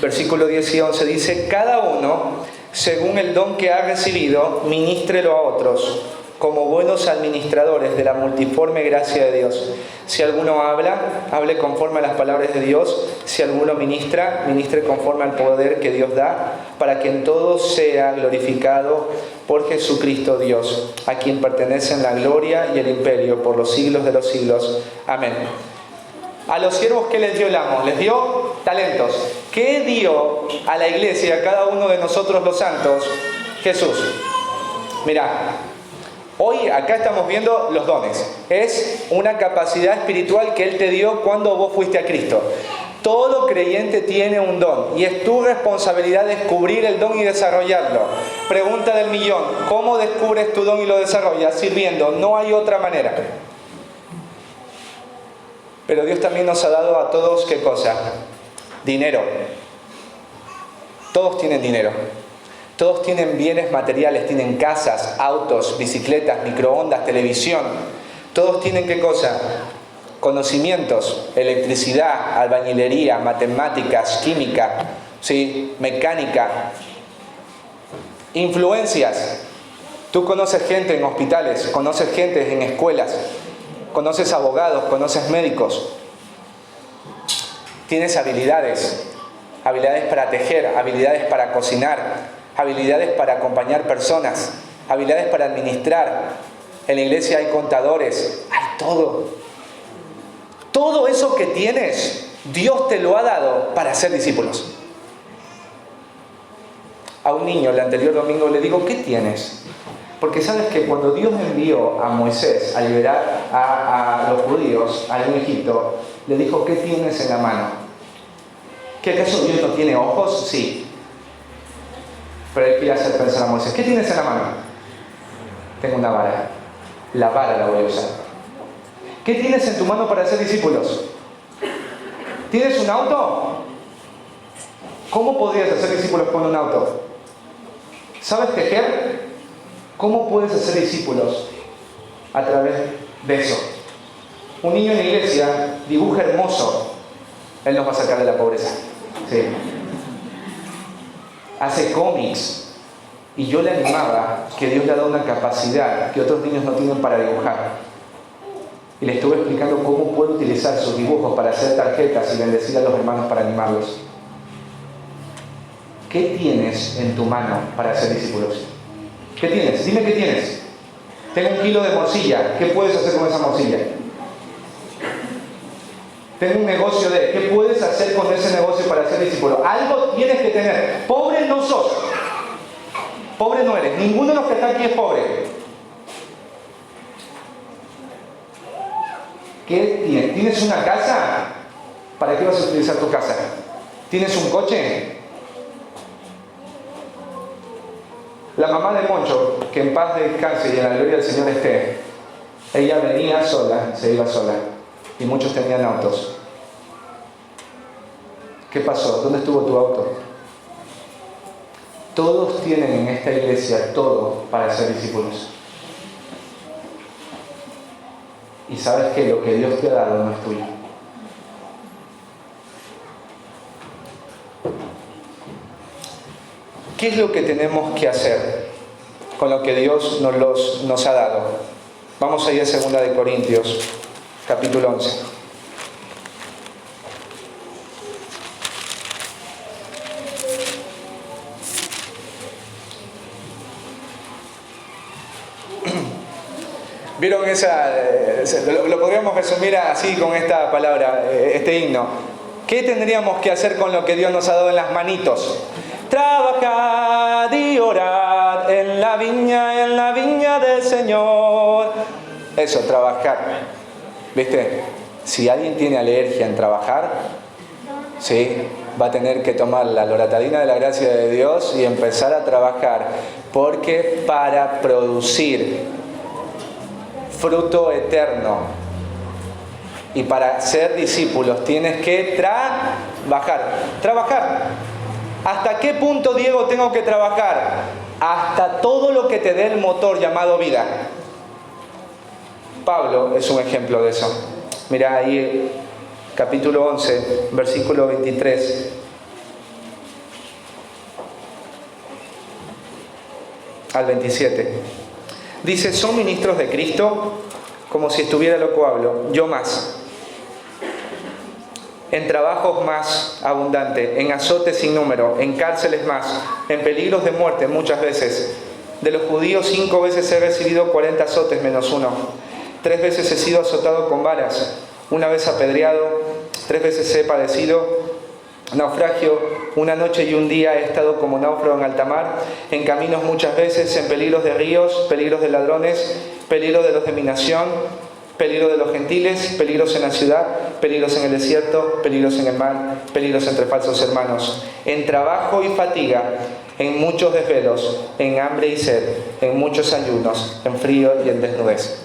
Speaker 1: versículo 10 y 11 dice: cada uno, según el don que ha recibido, ministrelo a otros, como buenos administradores de la multiforme gracia de Dios. Si alguno habla, hable conforme a las palabras de Dios. Si alguno ministra, ministre conforme al poder que Dios da, para que en todo sea glorificado por Jesucristo Dios, a quien pertenecen la gloria y el imperio por los siglos de los siglos. Amén. A los siervos, ¿qué les dio el amo? Les dio talentos. ¿Qué dio a la iglesia, a cada uno de nosotros los santos? Jesús. Mirá, hoy acá estamos viendo los dones. Es una capacidad espiritual que Él te dio cuando vos fuiste a Cristo. Todo creyente tiene un don y es tu responsabilidad descubrir el don y desarrollarlo. Pregunta del millón: ¿cómo descubres tu don y lo desarrollas? Sirviendo. No hay otra manera. Pero Dios también nos ha dado a todos, ¿qué cosa? Dinero. Todos tienen dinero. Todos tienen bienes materiales, tienen casas, autos, bicicletas, microondas, televisión. Todos tienen, ¿qué cosa? Conocimientos, electricidad, albañilería, matemáticas, química, ¿sí? Mecánica, influencias. Tú conoces gente en hospitales, conoces gente en escuelas, conoces abogados, conoces médicos. Tienes habilidades, habilidades para tejer, habilidades para cocinar, habilidades para acompañar personas, habilidades para administrar. En la iglesia hay contadores, hay todo. Todo eso que tienes, Dios te lo ha dado para ser discípulos. A un niño el anterior domingo le digo: ¿qué tienes? Porque sabes que cuando Dios envió a Moisés a liberar a los judíos al Egipto, le dijo: ¿qué tienes en la mano? ¿Que acaso Dios no tiene ojos? Sí. Pero Él quiere hacer pensar a Moisés: ¿qué tienes en la mano? Tengo una vara. La vara la voy a usar. ¿Qué tienes en tu mano para ser discípulos? ¿Tienes un auto? ¿Cómo podrías hacer discípulos con un auto? ¿Sabes tejer? ¿Cómo puedes hacer discípulos a través de eso? Un niño en la iglesia dibuja hermoso. Él nos va a sacar de la pobreza. Sí. Hace cómics. Y yo le animaba que Dios le ha dado una capacidad que otros niños no tienen para dibujar. Y le estuve explicando cómo puede utilizar sus dibujos para hacer tarjetas y bendecir a los hermanos para animarlos. ¿Qué tienes en tu mano para hacer discípulos? ¿Qué tienes? Dime qué tienes. Tengo 1 kilo de morcilla. ¿Qué puedes hacer con esa morcilla? Tengo un negocio de... ¿Qué puedes hacer con ese negocio para ser discípulo? Algo tienes que tener. Pobre no sos. Pobre no eres. Ninguno de los que está aquí es pobre. ¿Qué tienes? ¿Tienes una casa? ¿Para qué vas a utilizar tu casa? ¿Tienes un coche? La mamá de Moncho, que en paz descanse y en la gloria del Señor esté, ella venía sola, se iba sola, y muchos tenían autos. ¿Qué pasó? ¿Dónde estuvo tu auto? Todos tienen en esta iglesia todo para ser discípulos. Y sabes que lo que Dios te ha dado no es tuyo. ¿Qué es lo que tenemos que hacer con lo que Dios nos ha dado? Vamos a ir a 2 de Corintios, capítulo 11. ¿Vieron esa? Lo podríamos resumir así con esta palabra, este himno. ¿Qué tendríamos que hacer con lo que Dios nos ha dado en las manitos? Trabajad y orad en la viña del Señor. Eso, trabajar. ¿Viste? Si alguien tiene alergia en trabajar, sí, va a tener que tomar la loratadina de la gracia de Dios y empezar a trabajar. Porque para producir fruto eterno y para ser discípulos tienes que trabajar. ¿Hasta qué punto, Diego, tengo que trabajar? Hasta todo lo que te dé el motor llamado vida. Pablo es un ejemplo de eso. Mira ahí, capítulo 11, versículo 23. Al 27. Dice, son ministros de Cristo, como si estuviera loco hablo, yo más. En trabajos más abundante, en azotes sin número, en cárceles más, en peligros de muerte muchas veces. De los judíos 5 veces he recibido 40 azotes menos uno. 3 veces he sido azotado con varas, 1 vez apedreado, 3 veces he padecido naufragio, 1 noche y 1 día he estado como náufrago en alta mar, en caminos muchas veces, en peligros de ríos, peligros de ladrones, peligros de los de mi nación, peligro de los gentiles, peligros en la ciudad, peligros en el desierto, peligros en el mar, peligros entre falsos hermanos, en trabajo y fatiga, en muchos desvelos, en hambre y sed, en muchos ayunos, en frío y en desnudez.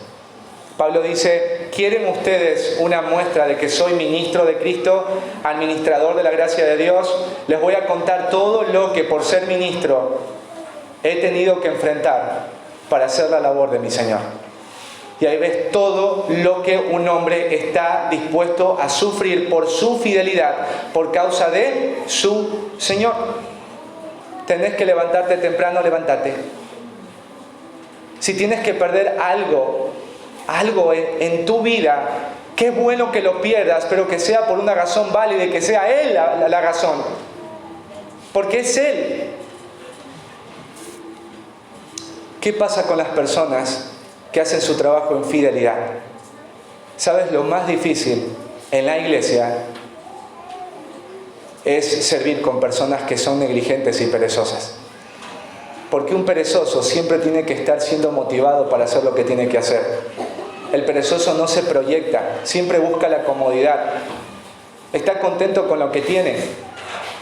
Speaker 1: Pablo dice, ¿quieren ustedes una muestra de que soy ministro de Cristo, administrador de la gracia de Dios? Les voy a contar todo lo que por ser ministro he tenido que enfrentar para hacer la labor de mi Señor. Y ahí ves todo lo que un hombre está dispuesto a sufrir por su fidelidad, por causa de su Señor. Tenés que levantarte temprano, levántate. Si tienes que perder algo en tu vida, qué bueno que lo pierdas, pero que sea por una razón válida y que sea Él la razón. Porque es Él. ¿Qué pasa con las personas que hacen su trabajo en fidelidad? ¿Sabes? Lo más difícil en la iglesia es servir con personas que son negligentes y perezosas. Porque un perezoso siempre tiene que estar siendo motivado para hacer lo que tiene que hacer. El perezoso no se proyecta, siempre busca la comodidad. Está contento con lo que tiene.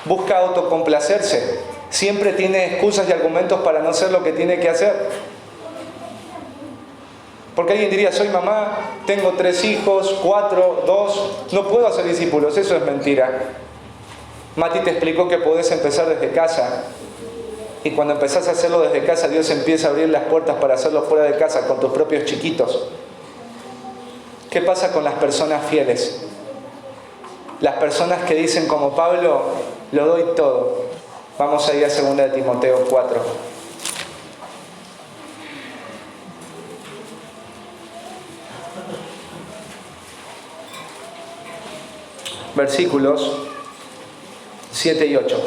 Speaker 1: Busca autocomplacerse. Siempre tiene excusas y argumentos para no hacer lo que tiene que hacer. Porque alguien diría, soy mamá, tengo 3 hijos, 4, 2, no puedo hacer discípulos. Eso es mentira. Mati te explicó que podés empezar desde casa. Y cuando empezás a hacerlo desde casa, Dios empieza a abrir las puertas para hacerlo fuera de casa, con tus propios chiquitos. ¿Qué pasa con las personas fieles? Las personas que dicen como Pablo, lo doy todo. Vamos a ir a 2 de Timoteo 4. Versículos 7 y 8.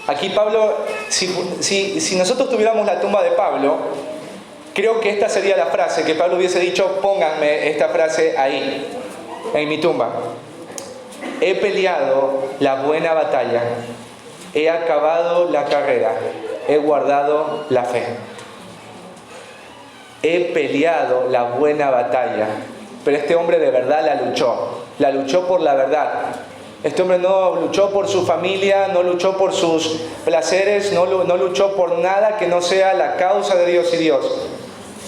Speaker 1: Aquí Pablo, si nosotros tuviéramos la tumba de Pablo, creo que esta sería la frase que Pablo hubiese dicho, pónganme esta frase ahí, en mi tumba. He peleado la buena batalla, he acabado la carrera, he guardado la fe. He peleado la buena batalla, pero este hombre de verdad la luchó por la verdad. Este hombre no luchó por su familia, no luchó por sus placeres, no luchó por nada que no sea la causa de Dios y Dios.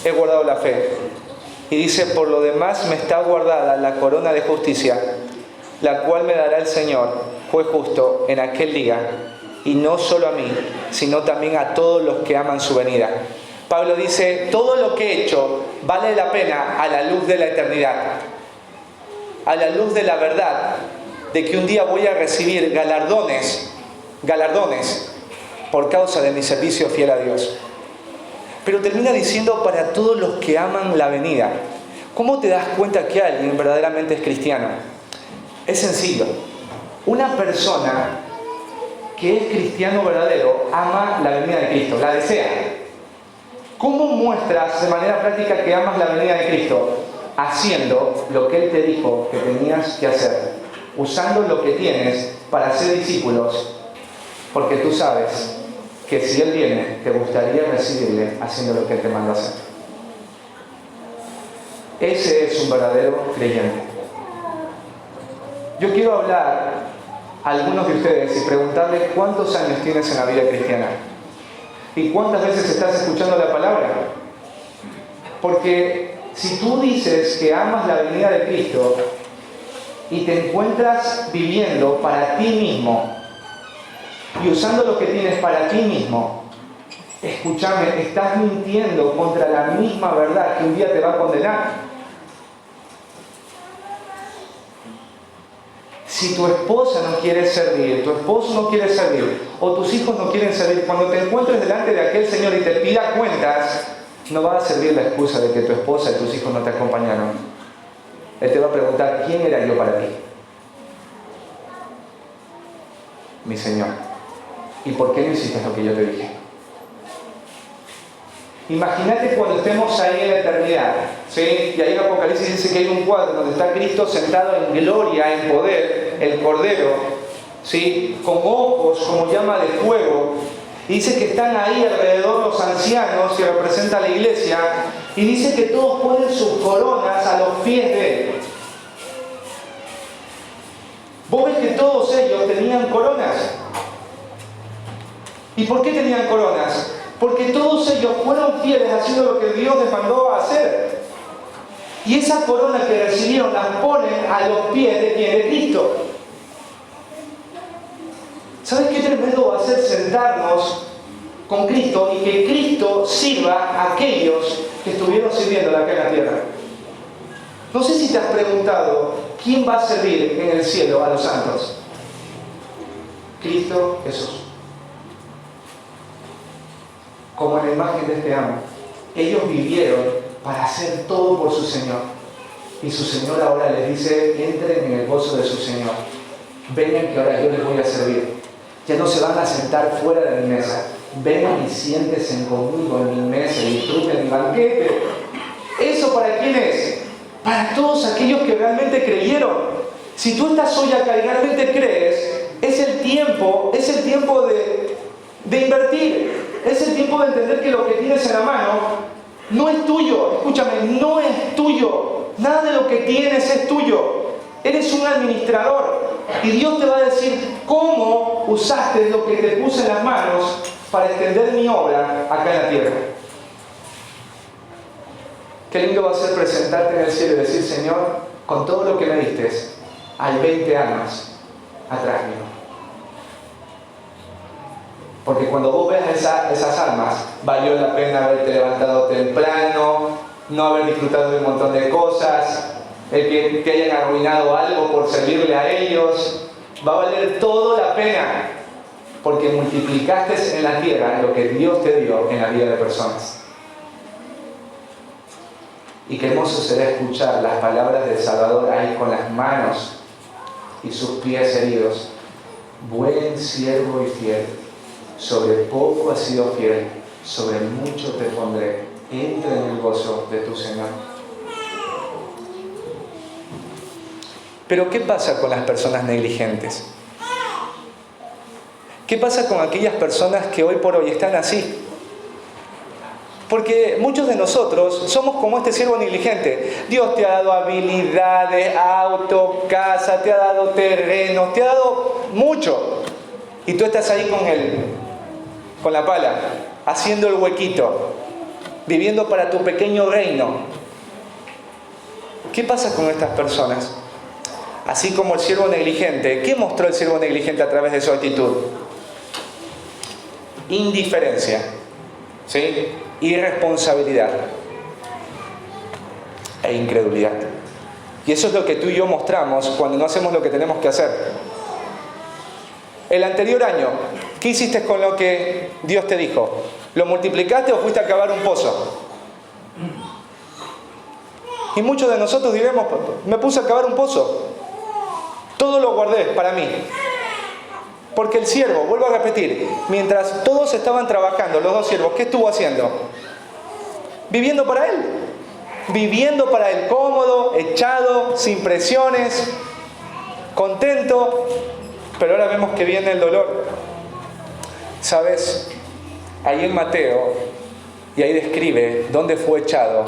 Speaker 1: He guardado la fe. Y dice, por lo demás me está guardada la corona de justicia, la cual me dará el Señor, juez justo, en aquel día. Y no solo a mí, sino también a todos los que aman su venida. Pablo dice, todo lo que he hecho vale la pena a la luz de la eternidad, a la luz de la verdad, de que un día voy a recibir galardones por causa de mi servicio fiel a Dios. Pero termina diciendo, para todos los que aman la venida. ¿Cómo te das cuenta que alguien verdaderamente es cristiano? Es sencillo. Una persona que es cristiano verdadero ama la venida de Cristo, la desea. ¿Cómo muestras de manera práctica que amas la venida de Cristo? Haciendo lo que Él te dijo que tenías que hacer, usando lo que tienes para ser discípulos, porque tú sabes que si Él viene, te gustaría recibirle haciendo lo que Él te manda hacer. Ese es un verdadero creyente. Yo quiero hablar a algunos de ustedes y preguntarles cuántos años tienes en la vida cristiana y cuántas veces estás escuchando la palabra. Porque si tú dices que amas la venida de Cristo y te encuentras viviendo para ti mismo y usando lo que tienes para ti mismo, escúchame, estás mintiendo contra la misma verdad que un día te va a condenar. Si tu esposa no quiere servir, tu esposo no quiere servir, o tus hijos no quieren servir, cuando te encuentres delante de aquel Señor y te pida cuentas, no va a servir la excusa de que tu esposa y tus hijos no te acompañaron. Él te va a preguntar, ¿quién era yo para ti? Mi Señor. ¿Y por qué no hiciste lo que yo te dije? Imagínate cuando estemos ahí en la eternidad, ¿sí? Y ahí en Apocalipsis dice que hay un cuadro donde está Cristo sentado en gloria, en poder, el Cordero, ¿sí? Con ojos como llama de fuego. Y dice que están ahí alrededor los ancianos que representan la iglesia. Y dice que todos ponen sus coronas a los pies de Él. Vos ves que todos ellos tenían coronas. ¿Y por qué tenían coronas? Porque todos ellos fueron fieles haciendo lo que Dios les mandó a hacer. Y esa corona que recibieron las ponen a los pies de quién, de Cristo. ¿Sabes qué tremendo va a ser sentarnos con Cristo y que Cristo sirva a aquellos que estuvieron sirviendo acá en la tierra? No sé si te has preguntado quién va a servir en el cielo a los santos. Cristo Jesús. Como en la imagen de este amo. Ellos vivieron para hacer todo por su Señor. Y su Señor ahora les dice, entren en el gozo de su Señor. Vengan que ahora yo les voy a servir. Ya no se van a sentar fuera de mi mesa. Vengan y siéntense conmigo en mi mesa y disfruten mi banquete. ¿Eso para quién es? Para todos aquellos que realmente creyeron. Si tú estás hoy acá y realmente crees, es el tiempo de invertir. Es el tiempo de entender que lo que tienes en la mano no es tuyo. Escúchame, no es tuyo. Nada de lo que tienes es tuyo. Eres un administrador. Y Dios te va a decir cómo usaste lo que te puse en las manos para extender mi obra acá en la tierra. Qué lindo va a ser presentarte en el cielo y decir, Señor, con todo lo que me diste, hay 20 años atrás mío. Porque cuando vos ves esas almas, valió la pena haberte levantado temprano, no haber disfrutado de un montón de cosas, el que te hayan arruinado algo por servirle a ellos, va a valer todo la pena, porque multiplicaste en la tierra lo que Dios te dio en la vida de personas. Y qué hermoso será escuchar las palabras del Salvador ahí con las manos y sus pies heridos. Buen siervo y fiel. Sobre poco has sido fiel, sobre mucho te pondré. Entra en el gozo de tu Señor. Pero ¿qué pasa con las personas negligentes? ¿Qué pasa con aquellas personas que hoy por hoy están así? Porque muchos de nosotros somos como este siervo negligente. Dios te ha dado habilidades, auto, casa, te ha dado terrenos, te ha dado mucho. Y tú estás ahí con la pala, haciendo el huequito, viviendo para tu pequeño reino. ¿Qué pasa con estas personas? Así como el siervo negligente. ¿Qué mostró el siervo negligente a través de su actitud? Indiferencia. ¿Sí? irresponsabilidad e incredulidad. Y eso es lo que tú y yo mostramos cuando no hacemos lo que tenemos que hacer. El anterior año, ¿qué hiciste con lo que Dios te dijo? ¿Lo multiplicaste o fuiste a cavar un pozo? Y muchos de nosotros diremos, me puse a cavar un pozo. Todo lo guardé para mí. Porque el siervo, vuelvo a repetir, mientras todos estaban trabajando, los dos siervos, ¿qué estuvo haciendo? Viviendo para él. Viviendo para él, cómodo, echado, sin presiones, contento. Pero ahora vemos que viene el dolor. ¿Sabes? Ahí en Mateo, y ahí describe dónde fue echado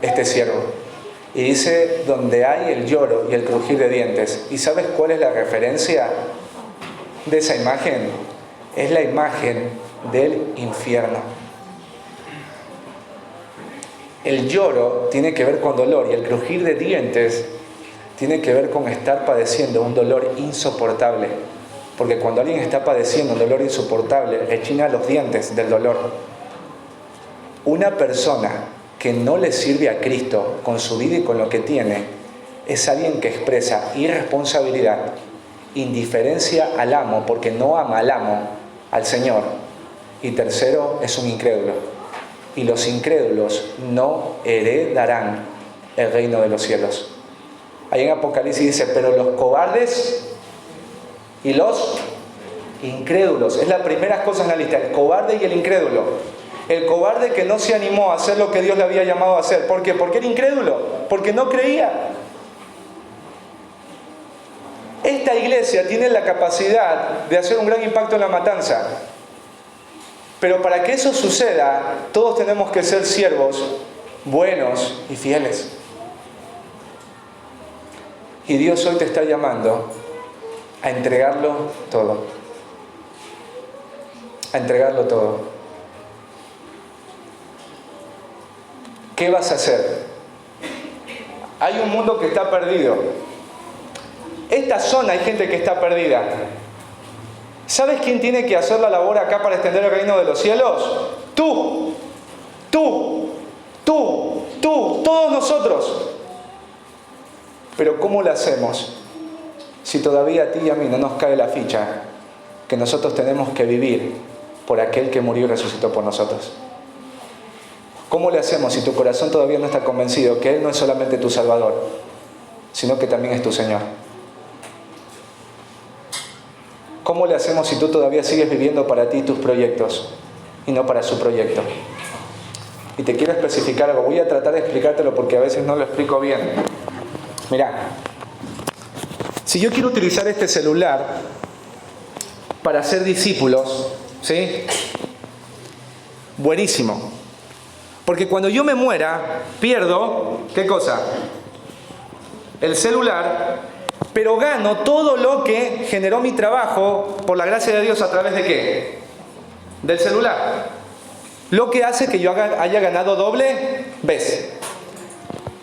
Speaker 1: este siervo. Y dice, donde hay el lloro y el crujir de dientes. ¿Y sabes cuál es la referencia de esa imagen? Es la imagen del infierno. El lloro tiene que ver con dolor y el crujir de dientes tiene que ver con estar padeciendo un dolor insoportable. Porque cuando alguien está padeciendo un dolor insoportable, rechina los dientes del dolor. Una persona que no le sirve a Cristo con su vida y con lo que tiene, es alguien que expresa irresponsabilidad, indiferencia al amo, porque no ama al amo, al Señor. Y tercero, es un incrédulo. Y los incrédulos no heredarán el reino de los cielos. Ahí en Apocalipsis dice, pero los cobardes y los incrédulos. Es la primera cosa en la lista, el cobarde y el incrédulo. El cobarde que no se animó a hacer lo que Dios le había llamado a hacer. ¿Por qué? Porque era incrédulo, porque no creía. Esta iglesia tiene la capacidad de hacer un gran impacto en la matanza. Pero para que eso suceda, todos tenemos que ser siervos buenos y fieles. Y Dios hoy te está llamando a entregarlo todo. A entregarlo todo. ¿Qué vas a hacer? Hay un mundo que está perdido. Esta zona hay gente que está perdida. ¿Sabes quién tiene que hacer la labor acá para extender el reino de los cielos? Tú, todos nosotros. Pero ¿cómo lo hacemos? Si todavía a ti y a mí no nos cae la ficha que nosotros tenemos que vivir por aquel que murió y resucitó por nosotros. ¿Cómo le hacemos si tu corazón todavía no está convencido que Él no es solamente tu Salvador, sino que también es tu Señor? ¿Cómo le hacemos si tú todavía sigues viviendo para ti tus proyectos y no para su proyecto? Y te quiero especificar algo. Voy a tratar de explicártelo porque a veces no lo explico bien. Mirá, si yo quiero utilizar este celular para ser discípulos, ¿sí? Buenísimo. Porque cuando yo me muera, pierdo, ¿qué cosa? El celular, pero gano todo lo que generó mi trabajo, por la gracia de Dios, ¿a través de qué? Del celular. Lo que hace que yo haya ganado doble vez.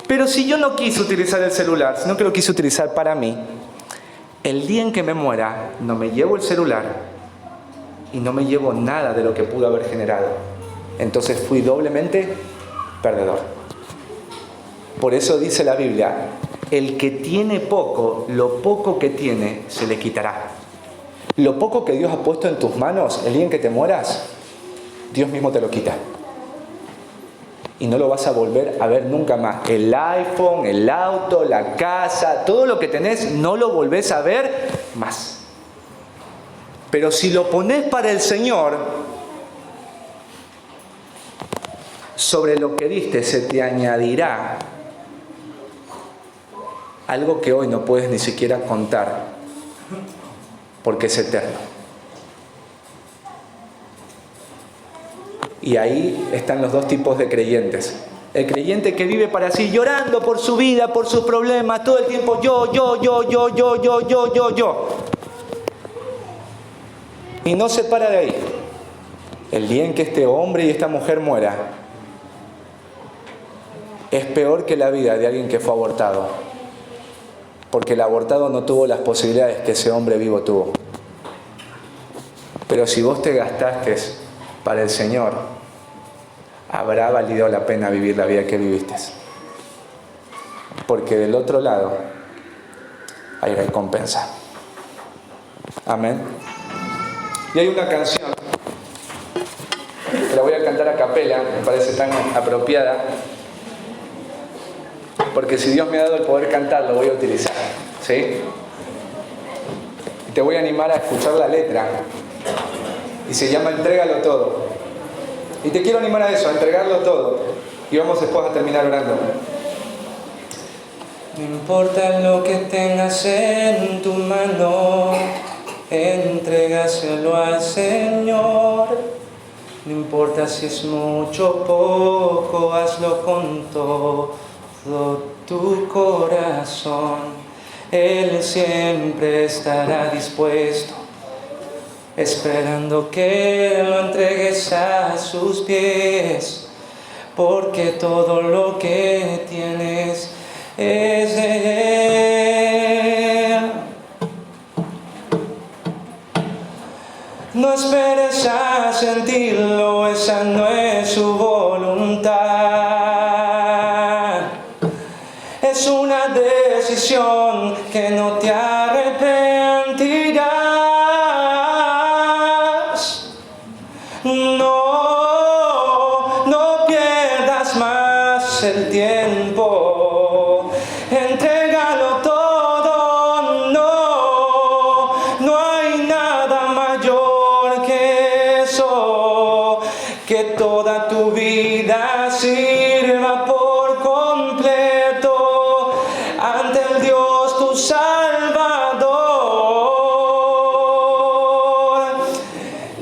Speaker 1: Pero si yo no quise utilizar el celular, sino que lo quise utilizar para mí, el día en que me muera, no me llevo el celular y no me llevo nada de lo que pudo haber generado. Entonces fui doblemente perdedor. Por eso dice la Biblia, el que tiene poco, lo poco que tiene, se le quitará. Lo poco que Dios ha puesto en tus manos, el día en que te mueras, Dios mismo te lo quita. Y no lo vas a volver a ver nunca más. El iPhone, el auto, la casa, todo lo que tenés, no lo volvés a ver más. Pero si lo pones para el Señor, sobre lo que diste se te añadirá algo que hoy no puedes ni siquiera contar, porque es eterno. Y ahí están los dos tipos de creyentes. El creyente que vive para sí, llorando por su vida, por sus problemas, todo el tiempo yo. Y no se para de ahí. El día en que este hombre y esta mujer muera, es peor que la vida de alguien que fue abortado. Porque el abortado no tuvo las posibilidades que ese hombre vivo tuvo. Pero si vos te gastaste para el Señor, habrá valido la pena vivir la vida que viviste. Porque del otro lado hay recompensa. Amén. Y hay una canción que la voy a cantar a capela, me parece tan apropiada, porque si Dios me ha dado el poder cantar, lo voy a utilizar, ¿sí? Y te voy a animar a escuchar la letra, y se llama Entrégalo Todo. Y te quiero animar a eso, a entregarlo todo, y vamos después a terminar orando. No importa lo que tengas en tu mano, entrégaselo al Señor. No importa si es mucho o poco, hazlo con todo tu corazón. Él siempre estará dispuesto, esperando que lo entregues a sus pies, porque todo lo que tienes es de Él. No esperes a sentirlo, esa no es su voluntad. Es una decisión que no te arrepentirás. No pierdas más el tiempo. Entrégalo todo, no hay nada mayor que eso, que toda tu vida sirva por completo ante el Dios tu Salvador.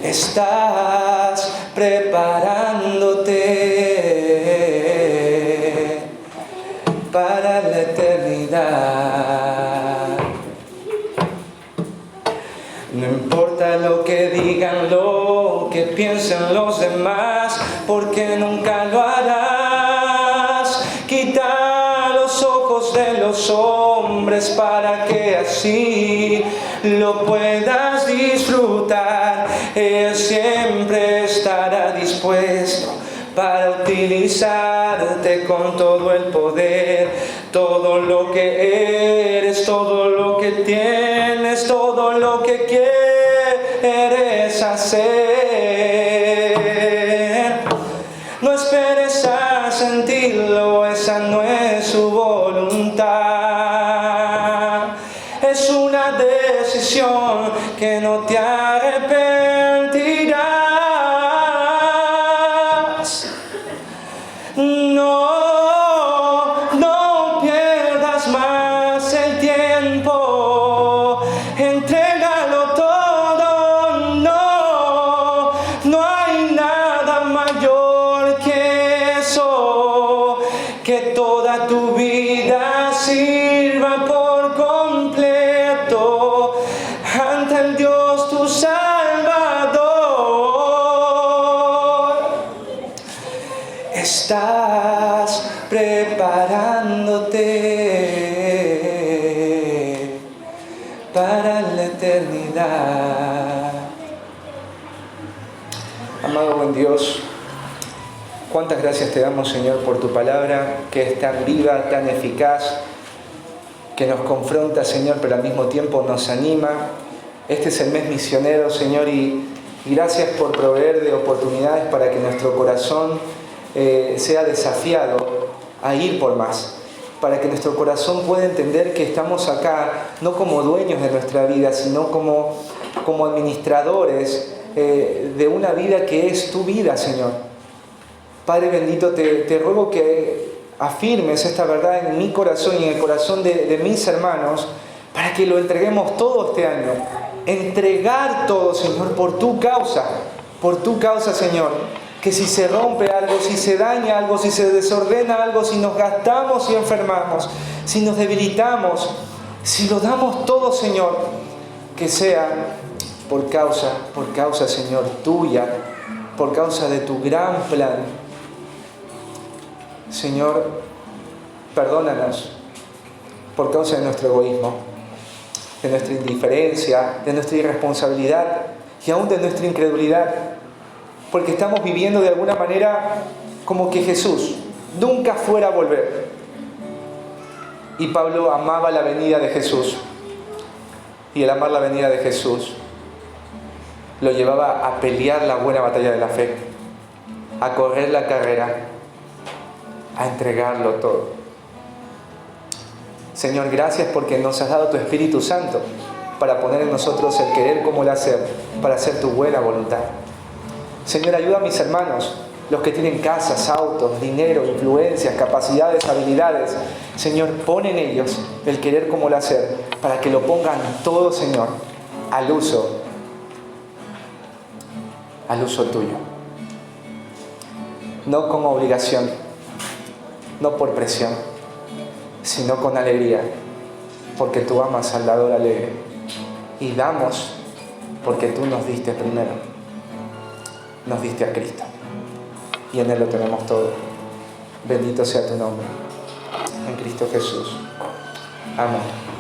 Speaker 1: Estás preparándote para la eternidad. No importa lo que digan, lo que piensen los demás, porque nunca lo harás. Quita los ojos de los hombres para que así lo puedas disfrutar. Él siempre estará dispuesto para utilizarte con todo el poder, todo lo que eres, todo lo que tienes, todo lo que quieres hacer. No esperes a sentirlo, esa no es su voluntad. Es una decisión que no te arrepentirás. No pierdas más el tiempo. Entrégalo todo, no hay nada mayor que eso, que toda tu vida sirva por completo ante el Dios tu Salvador. Estás preparándote para la eternidad. Amado buen Dios, cuántas gracias te damos, Señor, por tu palabra, que es tan viva, tan eficaz, que nos confronta, Señor, pero al mismo tiempo nos anima. Este es el mes misionero, Señor, y gracias por proveer de oportunidades para que nuestro corazón sea desafiado a ir por más, para que nuestro corazón pueda entender que estamos acá no como dueños de nuestra vida, sino como administradores de una vida que es tu vida, Señor. Padre bendito, te ruego que afirmes esta verdad en mi corazón y en el corazón de mis hermanos, para que lo entreguemos todo este año. Entregar todo, Señor, por tu causa, Señor. Que si se rompe algo, si se daña algo, si se desordena algo, si nos gastamos y enfermamos, si nos debilitamos, si lo damos todo, Señor, que sea por causa, Señor, tuya, por causa de tu gran plan. Señor, perdónanos por causa de nuestro egoísmo, de nuestra indiferencia, de nuestra irresponsabilidad y aún de nuestra incredulidad, porque estamos viviendo de alguna manera como que Jesús nunca fuera a volver. Y Pablo amaba la venida de Jesús. Y el amar la venida de Jesús lo llevaba a pelear la buena batalla de la fe, a correr la carrera, a entregarlo todo. Señor, gracias porque nos has dado tu Espíritu Santo para poner en nosotros el querer como el hacer, para hacer tu buena voluntad. Señor, ayuda a mis hermanos, los que tienen casas, autos, dinero, influencias, capacidades, habilidades. Señor, pon en ellos el querer como el hacer, para que lo pongan todo, Señor, al uso tuyo. No con obligación, no por presión, sino con alegría, porque tú amas al dador alegre. Y damos porque tú nos diste primero. Nos diste a Cristo. Y en Él lo tenemos todo. Bendito sea tu nombre. En Cristo Jesús. Amén.